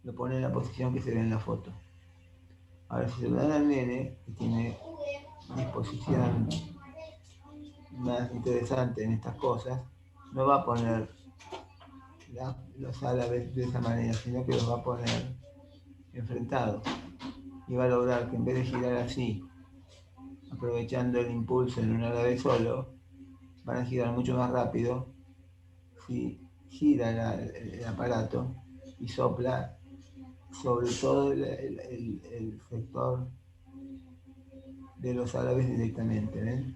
[SPEAKER 1] lo pone en la posición que se ve en la foto. Ahora, si se lo dan al nene, que tiene disposición más interesante en estas cosas, no va a poner los álabes de esa manera, sino que los va a poner enfrentados. Y va a lograr que en vez de girar así, aprovechando el impulso en un árabe solo, van a girar mucho más rápido si gira el aparato y sopla sobre todo el sector de los árabes directamente. ¿Ven?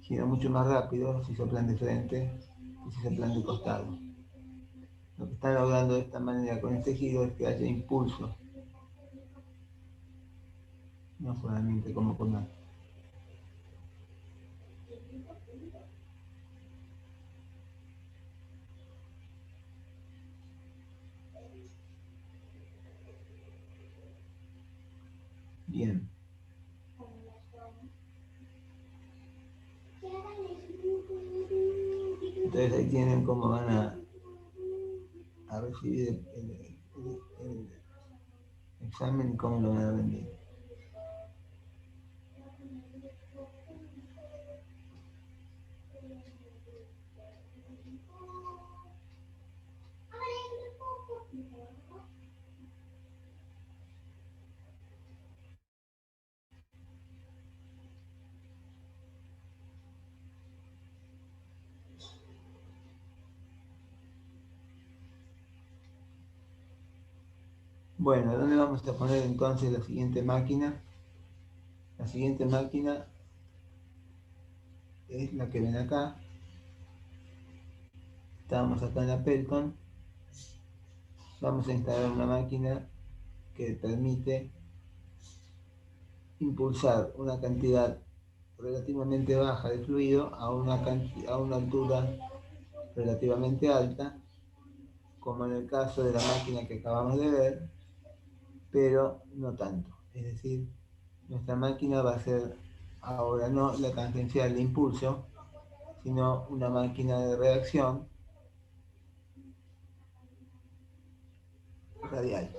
[SPEAKER 1] Gira mucho más rápido si soplan de frente que si soplan de costado. Lo que están logrando de esta manera con este giro es que haya impulso, no solamente como con más. Bien. Entonces ahí tienen cómo van a recibir el examen y cómo lo van a rendir. Bueno, ¿dónde vamos a poner entonces la siguiente máquina? La siguiente máquina es la que ven acá. Estamos acá en la Pelton. Vamos a instalar una máquina que permite impulsar una cantidad relativamente baja de fluido a una altura relativamente alta, como en el caso de la máquina que acabamos de ver, pero no tanto. Es decir, nuestra máquina va a ser ahora no la tangencial de impulso, sino una máquina de reacción radial.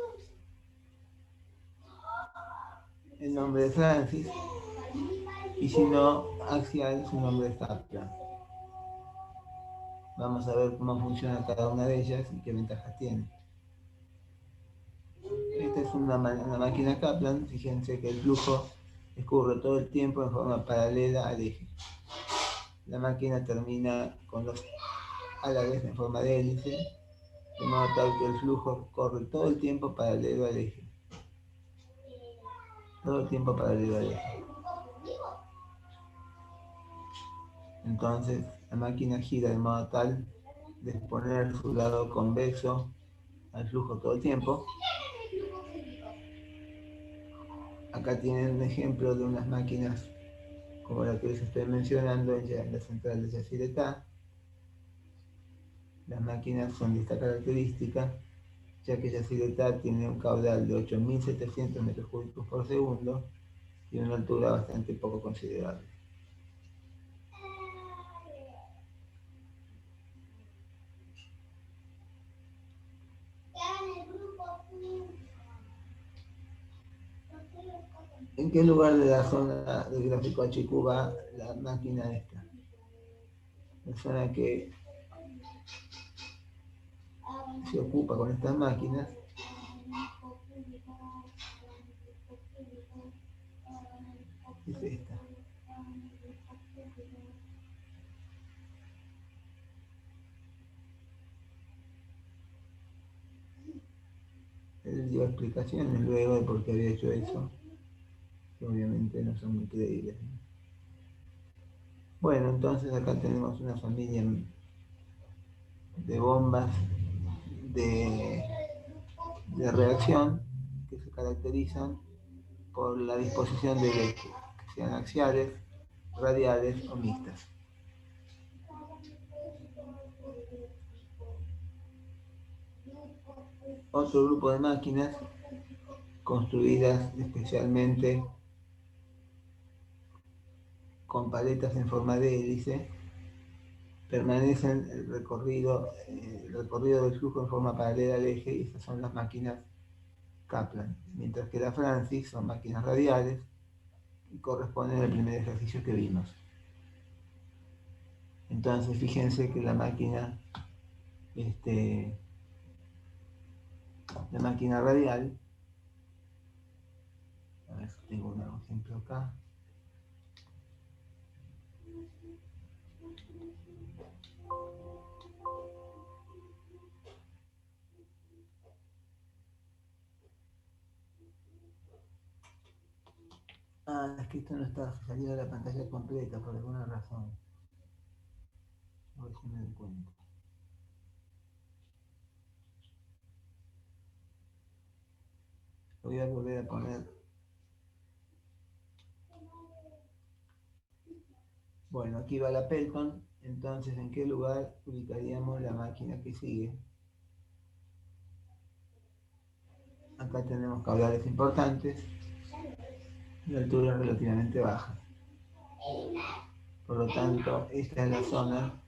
[SPEAKER 1] El nombre de Francis, y si no, axial, su nombre es Kaplan. Vamos a ver cómo funciona cada una de ellas y qué ventajas tiene. Esta es una máquina Kaplan. Fíjense que el flujo escurre todo el tiempo en forma paralela al eje. La máquina termina con los álabes en forma de hélice, de modo tal que el flujo corre todo el tiempo paralelo al eje. Todo el tiempo paralelo al eje. Entonces, la máquina gira de modo tal de exponer su lado convexo al flujo todo el tiempo. Acá tienen un ejemplo de unas máquinas como la que les estoy mencionando en la central de Yacyretá. Las máquinas son de esta característica, ya que Yacyretá tiene un caudal de 8.700 metros cúbicos por segundo y una altura bastante poco considerable. ¿En qué lugar de la zona del gráfico HQ va la máquina esta? La zona que se ocupa con estas máquinas es esta. Él dio explicaciones luego de por qué había hecho eso, que obviamente no son muy creíbles. Bueno, entonces acá tenemos una familia de bombas de reacción que se caracterizan por la disposición de eje, que sean axiales, radiales o mixtas. Otro grupo de máquinas construidas especialmente con paletas en forma de hélice permanecen el recorrido del flujo en forma paralela al eje, y estas son las máquinas Kaplan, mientras que las Francis son máquinas radiales y corresponden al primer ejercicio que vimos. Entonces fíjense que la máquina radial, a ver si tengo un ejemplo acá. Es que esto no está saliendo de la pantalla completa por alguna razón. A ver si me doy cuenta. Lo voy a volver a poner. Bueno, aquí va la Pelton. Entonces, ¿en qué lugar ubicaríamos la máquina que sigue? Acá tenemos caudales importantes y alturas relativamente bajas. Por lo tanto, esta es la zona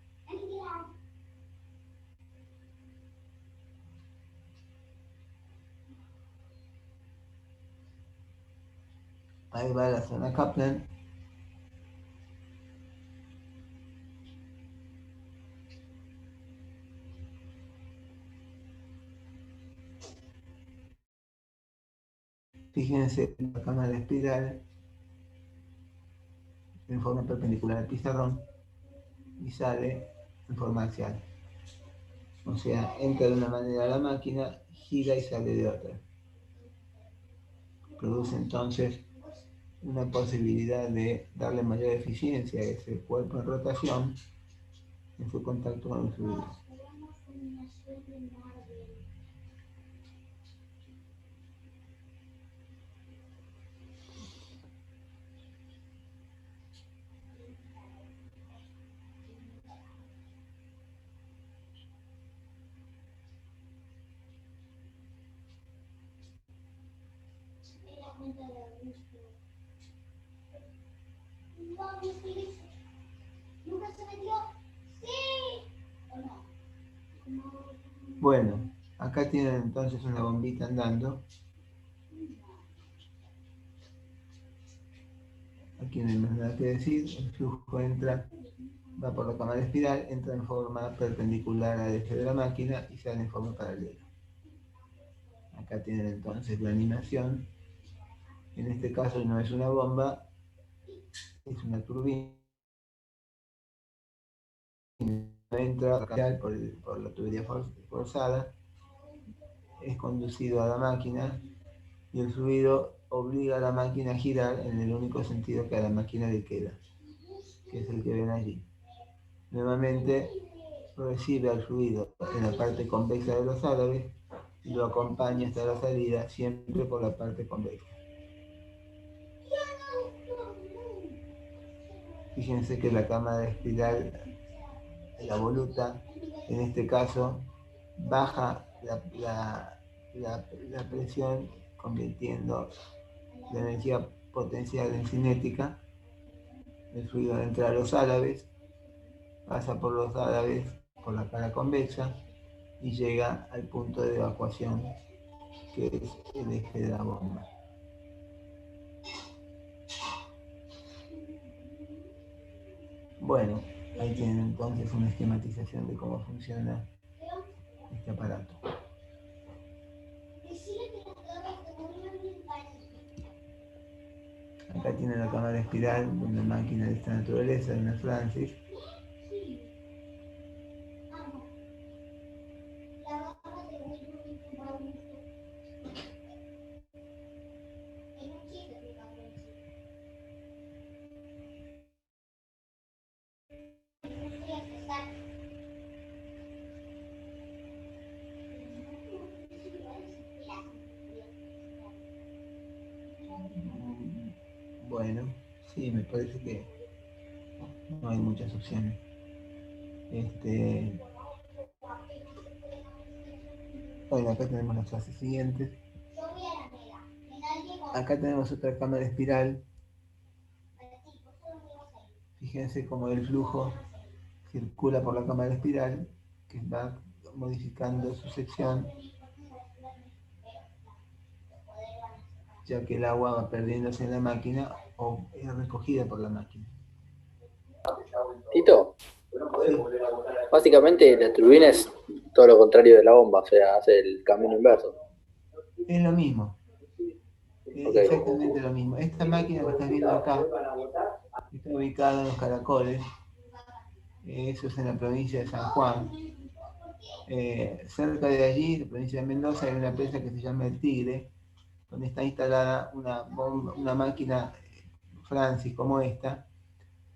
[SPEAKER 1] ahí va la zona Kaplan. Fíjense la cámara espiral en forma perpendicular al pizarrón y sale en forma axial. O sea, entra de una manera a la máquina, gira y sale de otra. Produce entonces una posibilidad de darle mayor eficiencia a ese cuerpo en rotación en su contacto con el fluido. Bueno, acá tienen entonces una bombita andando. Aquí no hay más nada que decir. El flujo entra, va por la cámara espiral, entra en forma perpendicular al eje de la máquina y sale en forma paralela. Acá tienen entonces la animación. En este caso no es una bomba, es una turbina. Entra por la tubería forzada, es conducido a la máquina y el fluido obliga a la máquina a girar en el único sentido que a la máquina le queda, que es el que ven allí. Nuevamente recibe al fluido en la parte convexa de los árabes y lo acompaña hasta la salida, siempre por la parte convexa. Fíjense que la cámara de espiral, la voluta, en este caso, baja la presión, convirtiendo la energía potencial en cinética. El fluido entra a los árabes, pasa por los árabes, por la cara convexa, y llega al punto de evacuación, que es el eje de la bomba. Bueno, ahí tienen entonces una esquematización de cómo funciona este aparato. Acá tiene la cámara espiral de una máquina de esta naturaleza, de una Francis. Bueno, sí, me parece que no hay muchas opciones. Bueno, acá tenemos las clases siguientes. Acá tenemos otra cámara espiral. Fíjense cómo el flujo circula por la cámara espiral, que va modificando su sección, ya que el agua va perdiéndose en la máquina o es recogida por la máquina.
[SPEAKER 3] Tito,
[SPEAKER 1] Sí,
[SPEAKER 3] básicamente la turbina es todo lo contrario de la bomba, o sea, hace el camino inverso.
[SPEAKER 1] es lo mismo,
[SPEAKER 3] Ok.
[SPEAKER 1] es exactamente lo mismo. Esta máquina que estás viendo acá está ubicada en los Caracoles, eso es en la provincia de San Juan. Cerca de allí, en la provincia de Mendoza, hay una presa que se llama El Tigre, donde está instalada una máquina Francis como esta,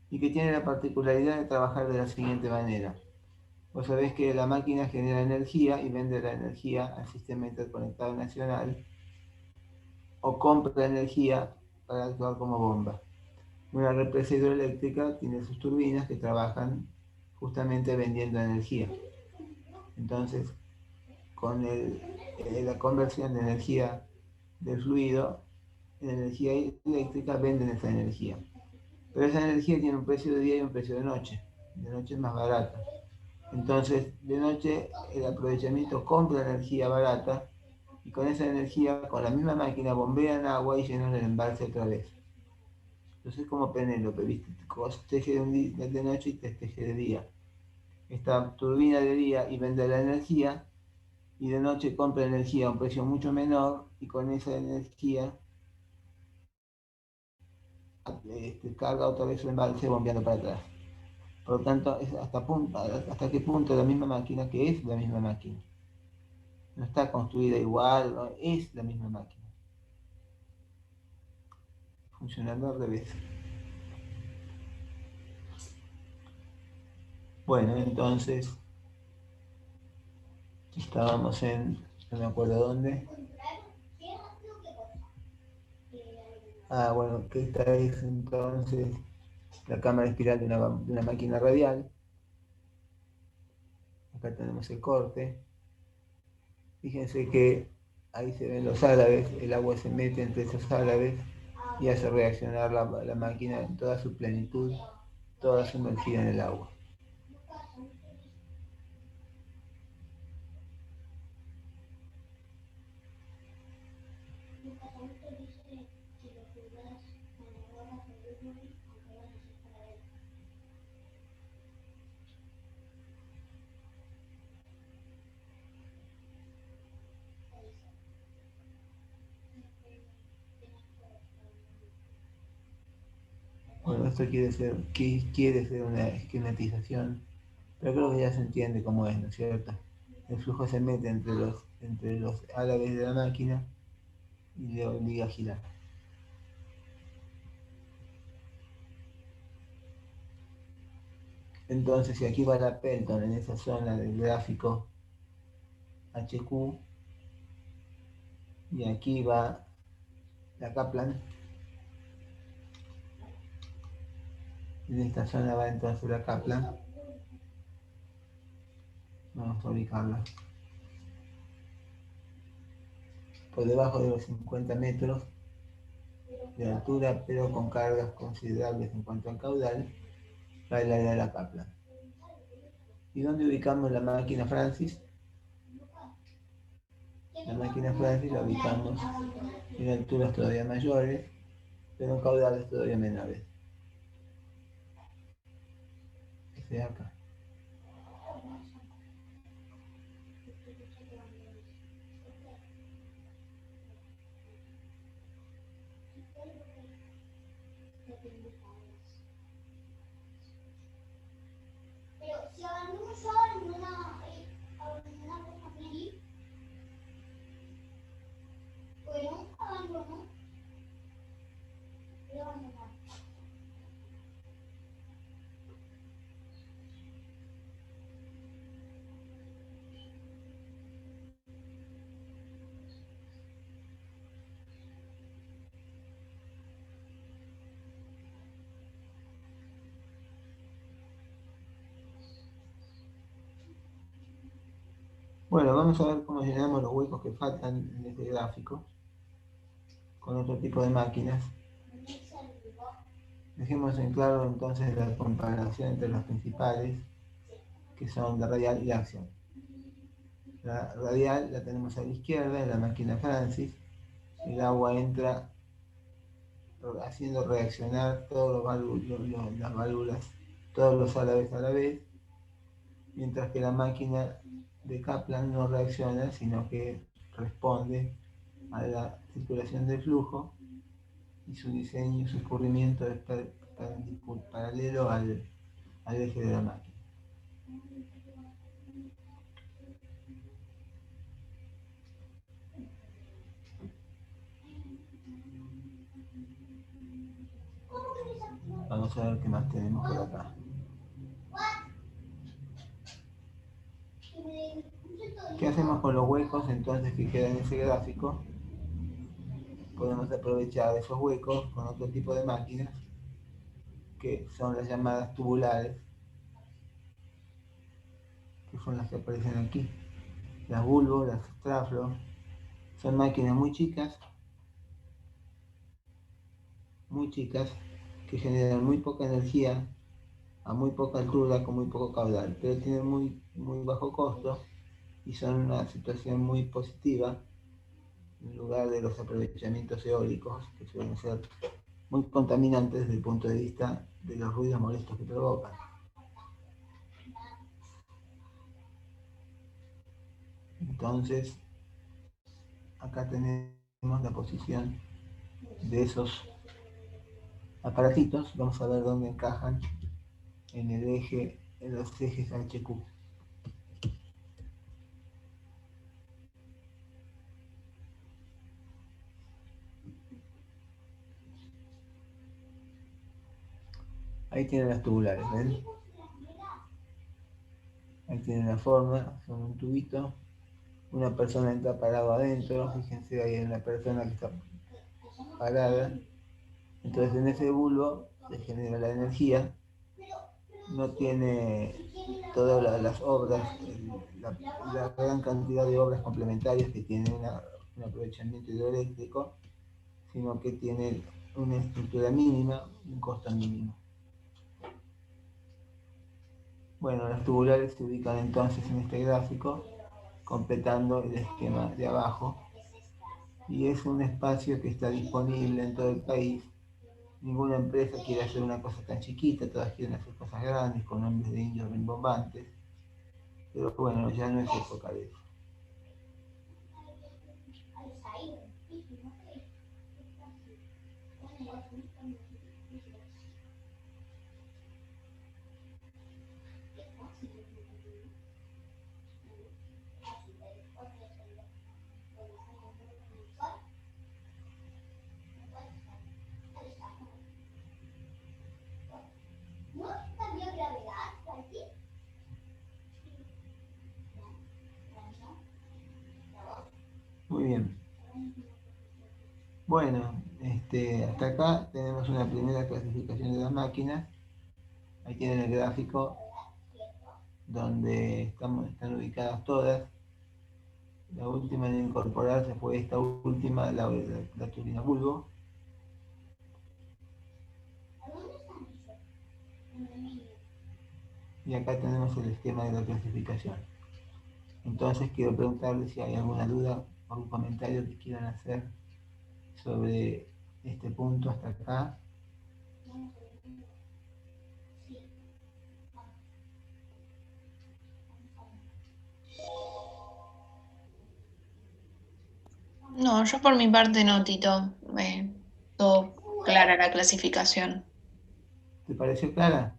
[SPEAKER 1] y que tiene la particularidad de trabajar de la siguiente manera. Vos sabés que la máquina genera energía y vende la energía al sistema interconectado nacional, o compra energía para actuar como bomba. Una represa hidroeléctrica tiene sus turbinas que trabajan justamente vendiendo energía. Entonces, con la conversión de energía del fluido en energía eléctrica, venden esa energía. Pero esa energía tiene un precio de día y un precio de noche. De noche es más barata. Entonces, de noche el aprovechamiento compra energía barata y con esa energía, con la misma máquina, bombean agua y llenan el embalse otra vez. Entonces es como Penélope, ¿viste? Teje de noche y teje de día. Esta turbina de día y vende la energía y de noche compra energía a un precio mucho menor y con esa energía carga otra vez su embalse bombeando para atrás. Por lo tanto, es hasta qué punto la misma máquina, que es la misma máquina. No está construida igual, no, es la misma máquina. Funcionando al revés. Bueno, entonces estábamos no me acuerdo dónde. Bueno, que esta es entonces la cámara espiral de una máquina radial. Acá tenemos el corte. Fíjense que ahí se ven los álabes, el agua se mete entre esos álabes y hace reaccionar la máquina en toda su plenitud, toda sumergida en el agua. Bueno, esto quiere ser una esquematización, pero creo que ya se entiende cómo es, ¿no es cierto? El flujo se mete entre los álabes de la máquina y le obliga a girar. Entonces, si aquí va la Pelton en esa zona del gráfico HQ, y aquí va la Kaplan, en esta zona va entonces la Kaplan, vamos a ubicarla por debajo de los 50 metros de altura, pero con cargas considerables en cuanto al caudal, va el área de la Kaplan. ¿Y dónde ubicamos la máquina Francis? La máquina Francis la ubicamos en alturas todavía mayores, pero en caudales todavía menores. Este de acá. Bueno, vamos a ver cómo llenamos los huecos que faltan en este gráfico con otro tipo de máquinas. Dejemos en claro entonces la comparación entre las principales, que son la radial y la acción. La radial la tenemos a la izquierda, en la máquina Francis. El agua entra haciendo reaccionar todos las válvulas, todos los álabes a la vez, mientras que la máquina de Kaplan no reacciona, sino que responde a la circulación del flujo y su diseño, su escurrimiento es paralelo al eje de la máquina. Vamos a ver qué más tenemos por acá. ¿Qué hacemos con los huecos entonces que quedan en ese gráfico? Podemos aprovechar esos huecos con otro tipo de máquinas, que son las llamadas tubulares, que son las que aparecen aquí. Las Bulbo, las Straflo, son máquinas muy chicas, que generan muy poca energía a muy poca altura con muy poco caudal, pero tienen muy bajo costo y son una situación muy positiva en lugar de los aprovechamientos eólicos, que suelen ser muy contaminantes desde el punto de vista de los ruidos molestos que provocan. Entonces, acá tenemos la posición de esos aparatitos. Vamos a ver dónde encajan en el eje, en los ejes HQ. Ahí tienen las tubulares, ¿ven? Ahí tienen la forma, son un tubito. Una persona está parado adentro, fíjense ahí en la persona que está parada. Entonces en ese bulbo se genera la energía, no tiene todas las obras, la gran cantidad de obras complementarias que tiene un aprovechamiento hidroeléctrico, sino que tiene una estructura mínima, un costo mínimo. Bueno, las tubulares se ubican entonces en este gráfico, completando el esquema de abajo, y es un espacio que está disponible en todo el país. Ninguna empresa quiere hacer una cosa tan chiquita, todas quieren hacer cosas grandes con nombres de indios rimbombantes, pero bueno, ya no es época de eso. Muy bien. Bueno, hasta acá tenemos una primera clasificación de las máquinas. Ahí tienen el gráfico donde están ubicadas todas. La última en incorporarse fue esta última, la turbina Bulbo. Y acá tenemos el esquema de la clasificación. Entonces quiero preguntarles si hay alguna duda o algún comentario que quieran hacer sobre este punto hasta acá.
[SPEAKER 2] No, yo por mi parte no, Tito. Todo clara la clasificación.
[SPEAKER 1] ¿Te pareció clara?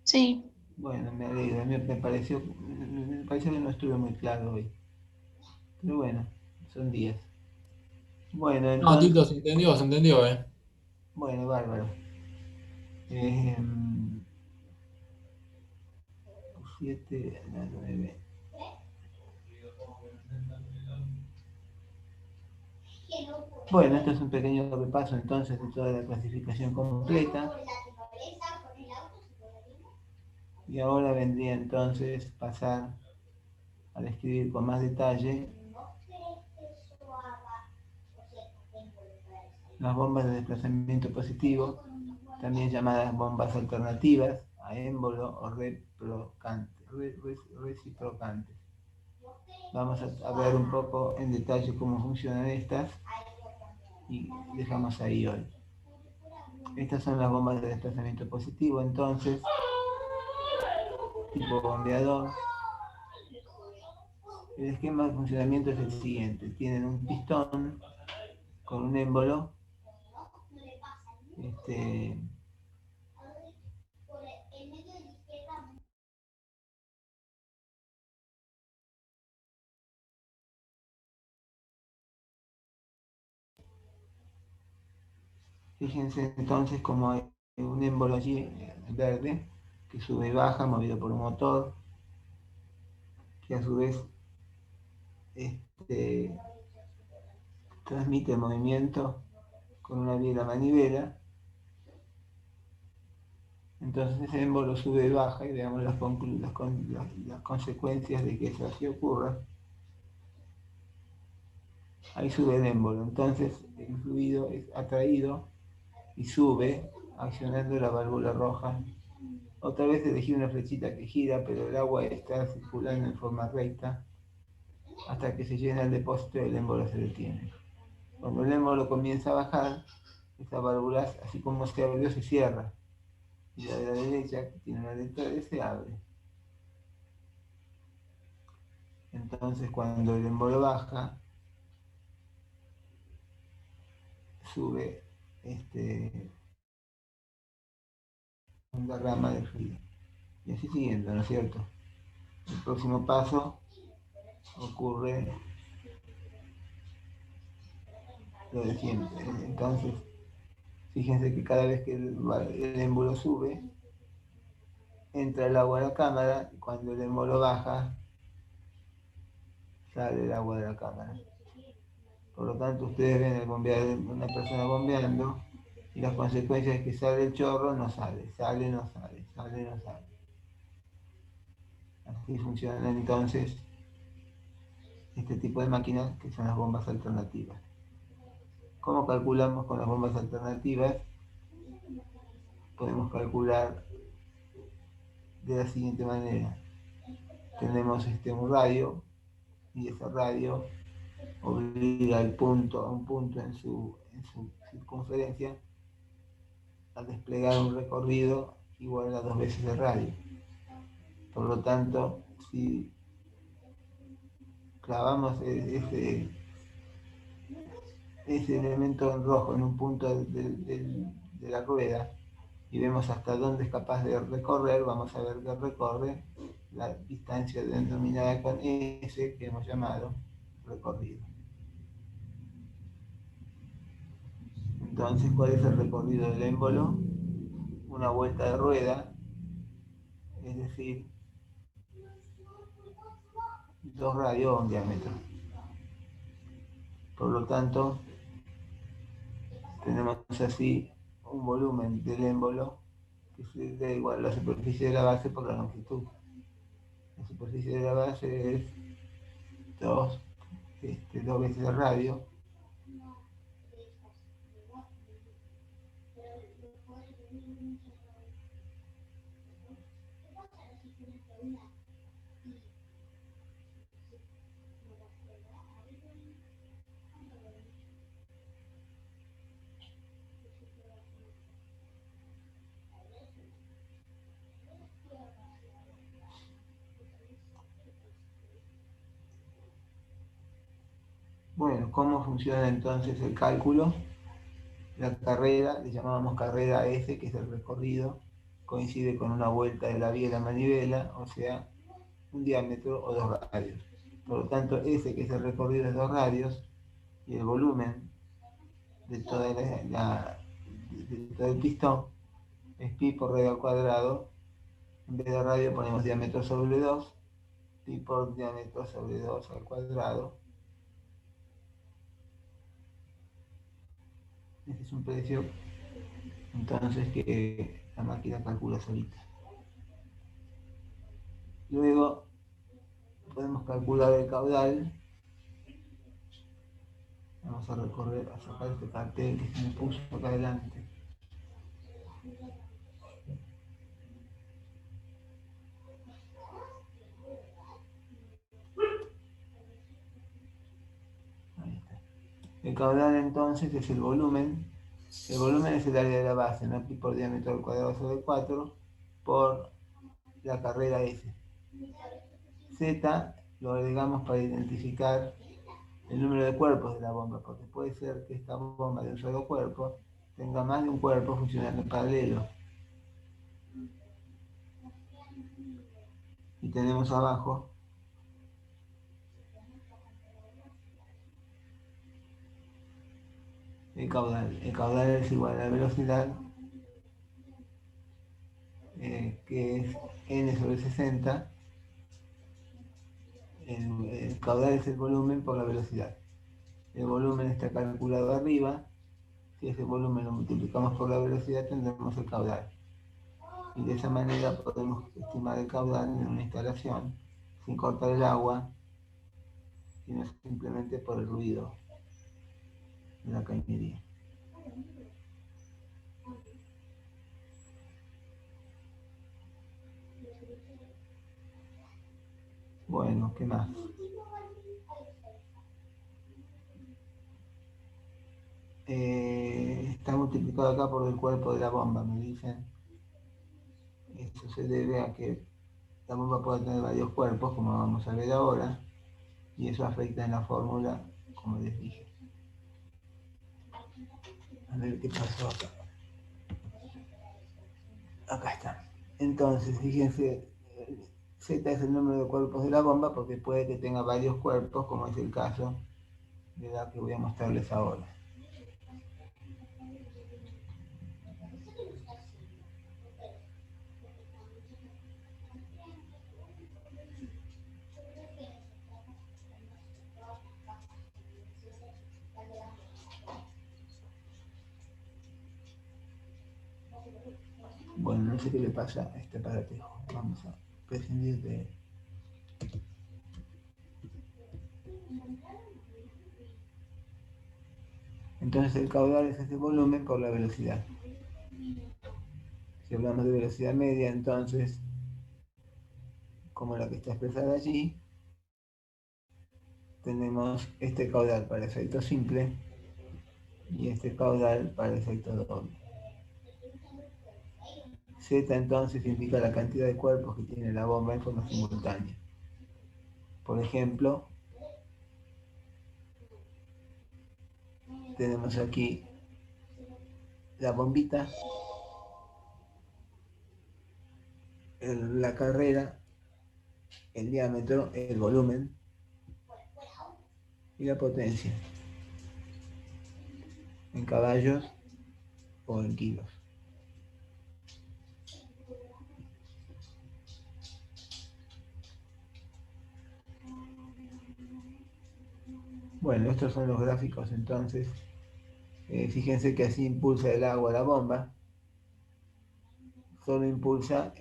[SPEAKER 2] Sí.
[SPEAKER 1] Bueno, me alegro. A mí me pareció que no estuve muy claro hoy. Pero bueno, son días. Bueno,
[SPEAKER 4] No,
[SPEAKER 1] entonces,
[SPEAKER 4] Tito, se entendió,
[SPEAKER 1] bueno, bárbaro. Eh, 7, 9. Bueno, esto es un pequeño repaso entonces de toda la clasificación completa. Y ahora vendría entonces pasar a describir con más detalle las bombas de desplazamiento positivo, también llamadas bombas alternativas a émbolo o reciprocantes. Vamos a ver un poco en detalle cómo funcionan estas y dejamos ahí hoy. Estas son las bombas de desplazamiento positivo, entonces, tipo bombeador. El esquema de funcionamiento es el siguiente: tienen un pistón con un émbolo, fíjense entonces como hay un émbolo allí verde que sube y baja movido por un motor que a su vez transmite movimiento con una biela manivela. Entonces ese émbolo sube y baja y veamos las consecuencias de que eso así ocurra. Ahí sube el émbolo, entonces el fluido es atraído y sube accionando la válvula roja. Otra vez elegí una flechita que gira, pero el agua está circulando en forma recta hasta que se llena el depósito y el émbolo se detiene. Cuando el émbolo comienza a bajar, esta válvula, así como se abrió, se cierra. Y la de la derecha, que tiene una letra D, se abre. Entonces cuando el émbolo baja, sube una rama de fluido. Y así siguiendo, ¿no es cierto? El próximo paso ocurre lo de siempre. Entonces, fíjense que cada vez que el émbolo sube, entra el agua a la cámara, y cuando el émbolo baja, sale el agua de la cámara. Por lo tanto, ustedes ven una persona bombeando, y las consecuencias es que sale el chorro, no sale, sale, no sale, sale, no sale. Así funcionan entonces este tipo de máquinas que son las bombas alternativas. ¿Cómo calculamos con las bombas alternativas? Podemos calcular de la siguiente manera. Tenemos un radio, y ese radio obliga a un punto en su circunferencia a desplegar un recorrido igual a 2 veces el radio. Por lo tanto, si clavamos ese elemento en rojo en un punto de la rueda y vemos hasta dónde es capaz de recorrer, vamos a ver que recorre la distancia denominada con S, que hemos llamado recorrido. Entonces, ¿cuál es el recorrido del émbolo? Una vuelta de rueda, es decir, 2 radios a un diámetro. Por lo tanto, tenemos así un volumen del émbolo que da igual a la superficie de la base por la longitud. La superficie de la base es 2 veces el radio. Bueno, ¿cómo funciona entonces el cálculo? La carrera, le llamábamos carrera S, que es el recorrido, coincide con una vuelta de la biela manivela, o sea, un diámetro o 2 radios. Por lo tanto, S, que es el recorrido de 2 radios, y el volumen de todo el pistón es pi por radio al cuadrado. En vez de radio ponemos diámetro sobre 2, pi por diámetro sobre 2 al cuadrado. Este es un precio entonces que la máquina calcula solita. Luego podemos calcular el caudal. Vamos a recorrer, a sacar este cartel que se me puso acá adelante. Ahí está. El caudal entonces es el volumen. El volumen es el área de la base, ¿no? Pi por diámetro al cuadrado sobre 4 por la carrera S. Z lo agregamos para identificar el número de cuerpos de la bomba, porque puede ser que esta bomba de un solo cuerpo tenga más de un cuerpo funcionando en paralelo. Y tenemos abajo el caudal. El caudal es igual a la velocidad, que es n sobre 60. El caudal es el volumen por la velocidad. El volumen está calculado arriba. Si ese volumen lo multiplicamos por la velocidad, tendremos el caudal. Y de esa manera podemos estimar el caudal en una instalación sin cortar el agua, sino simplemente por el ruido de la cañería. Bueno, ¿qué más? Está multiplicado acá por el cuerpo de la bomba, me dicen. Esto se debe a que la bomba puede tener varios cuerpos, como vamos a ver ahora, y eso afecta en la fórmula, como les dije. A ver qué pasó acá. Acá está. Entonces, fíjense, Z es el número de cuerpos de la bomba porque puede que tenga varios cuerpos, como es el caso de la que voy a mostrarles ahora. Bueno, no sé qué le pasa a este aparatejo. Vamos a prescindir de él. Entonces el caudal es ese volumen por la velocidad. Si hablamos de velocidad media, entonces, como la que está expresada allí, tenemos este caudal para efecto simple y este caudal para efecto doble. Z entonces indica la cantidad de cuerpos que tiene la bomba en forma simultánea. Por ejemplo, tenemos aquí la bombita, la carrera, el diámetro, el volumen y la potencia en caballos o en kilos. Bueno, estos son los gráficos entonces. Fíjense que así impulsa el agua a la bomba. Solo impulsa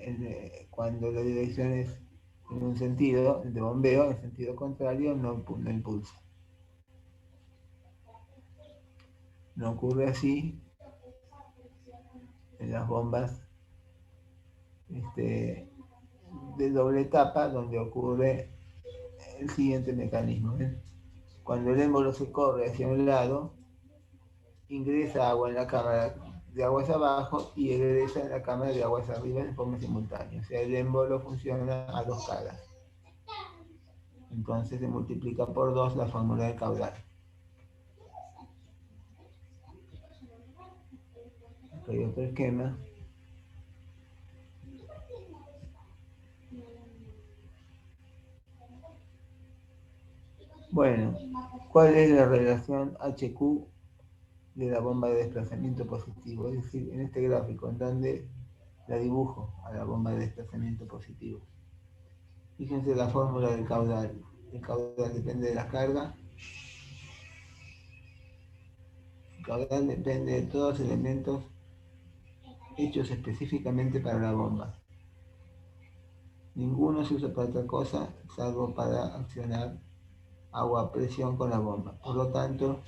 [SPEAKER 1] cuando la dirección es en un sentido, el de bombeo, en sentido contrario no impulsa. No ocurre así en las bombas de doble etapa, donde ocurre el siguiente mecanismo. ¿Ven? Cuando el émbolo se corre hacia un lado, ingresa agua en la cámara de aguas abajo y egresa en la cámara de aguas arriba de forma simultánea. O sea, el émbolo funciona a dos caras. Entonces se multiplica por 2 la fórmula de caudal. Acá hay otro esquema. Bueno, ¿cuál es la relación HQ de la bomba de desplazamiento positivo? Es decir, en este gráfico, en donde la dibujo a la bomba de desplazamiento positivo. Fíjense la fórmula del caudal. El caudal depende de la carga. El caudal depende de todos los elementos hechos específicamente para la bomba. Ninguno se usa para otra cosa, salvo para accionar agua a presión con la bomba. Por lo tanto,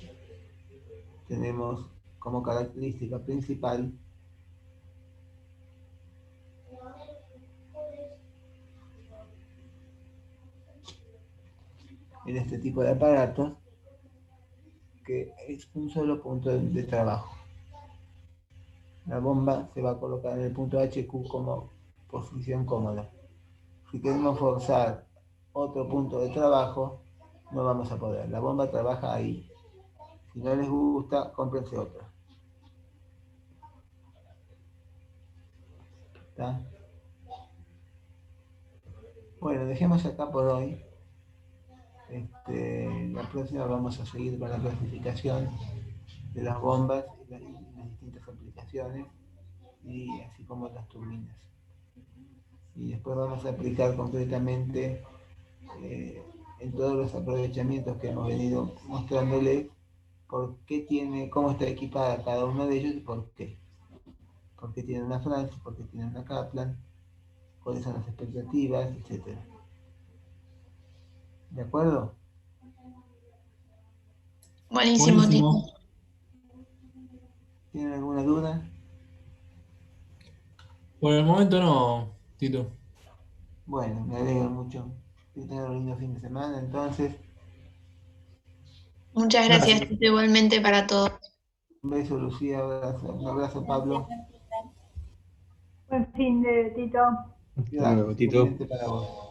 [SPEAKER 1] tenemos como característica principal en este tipo de aparatos que es un solo punto de trabajo. La bomba se va a colocar en el punto HQ como posición cómoda. Si queremos forzar otro punto de trabajo, no vamos a poder. La bomba trabaja ahí. Si no les gusta, cómprense otra. ¿Está? Bueno, dejemos acá por hoy. La próxima vamos a seguir con la clasificación de las bombas y las distintas aplicaciones, y así como las turbinas. Y después vamos a aplicar concretamente en todos los aprovechamientos que hemos venido mostrándoles por qué tiene, cómo está equipada cada uno de ellos y por qué. Por qué tiene una Francis, por qué tiene una Kaplan, cuáles son las expectativas, etc. ¿De acuerdo?
[SPEAKER 2] Buenísimo, Tito.
[SPEAKER 4] Buenísimo.
[SPEAKER 1] ¿Tienen alguna duda?
[SPEAKER 4] Por el momento no, Tito.
[SPEAKER 1] Bueno, me alegro mucho. Que tengan un lindo fin de semana, entonces.
[SPEAKER 2] Muchas gracias,
[SPEAKER 4] Gracias.
[SPEAKER 2] Tito, igualmente para todos.
[SPEAKER 1] Un beso, Lucía, un abrazo, Pablo.
[SPEAKER 5] Buen fin de Tito.
[SPEAKER 1] Gracias,
[SPEAKER 6] Tito.
[SPEAKER 1] igualmente para vos.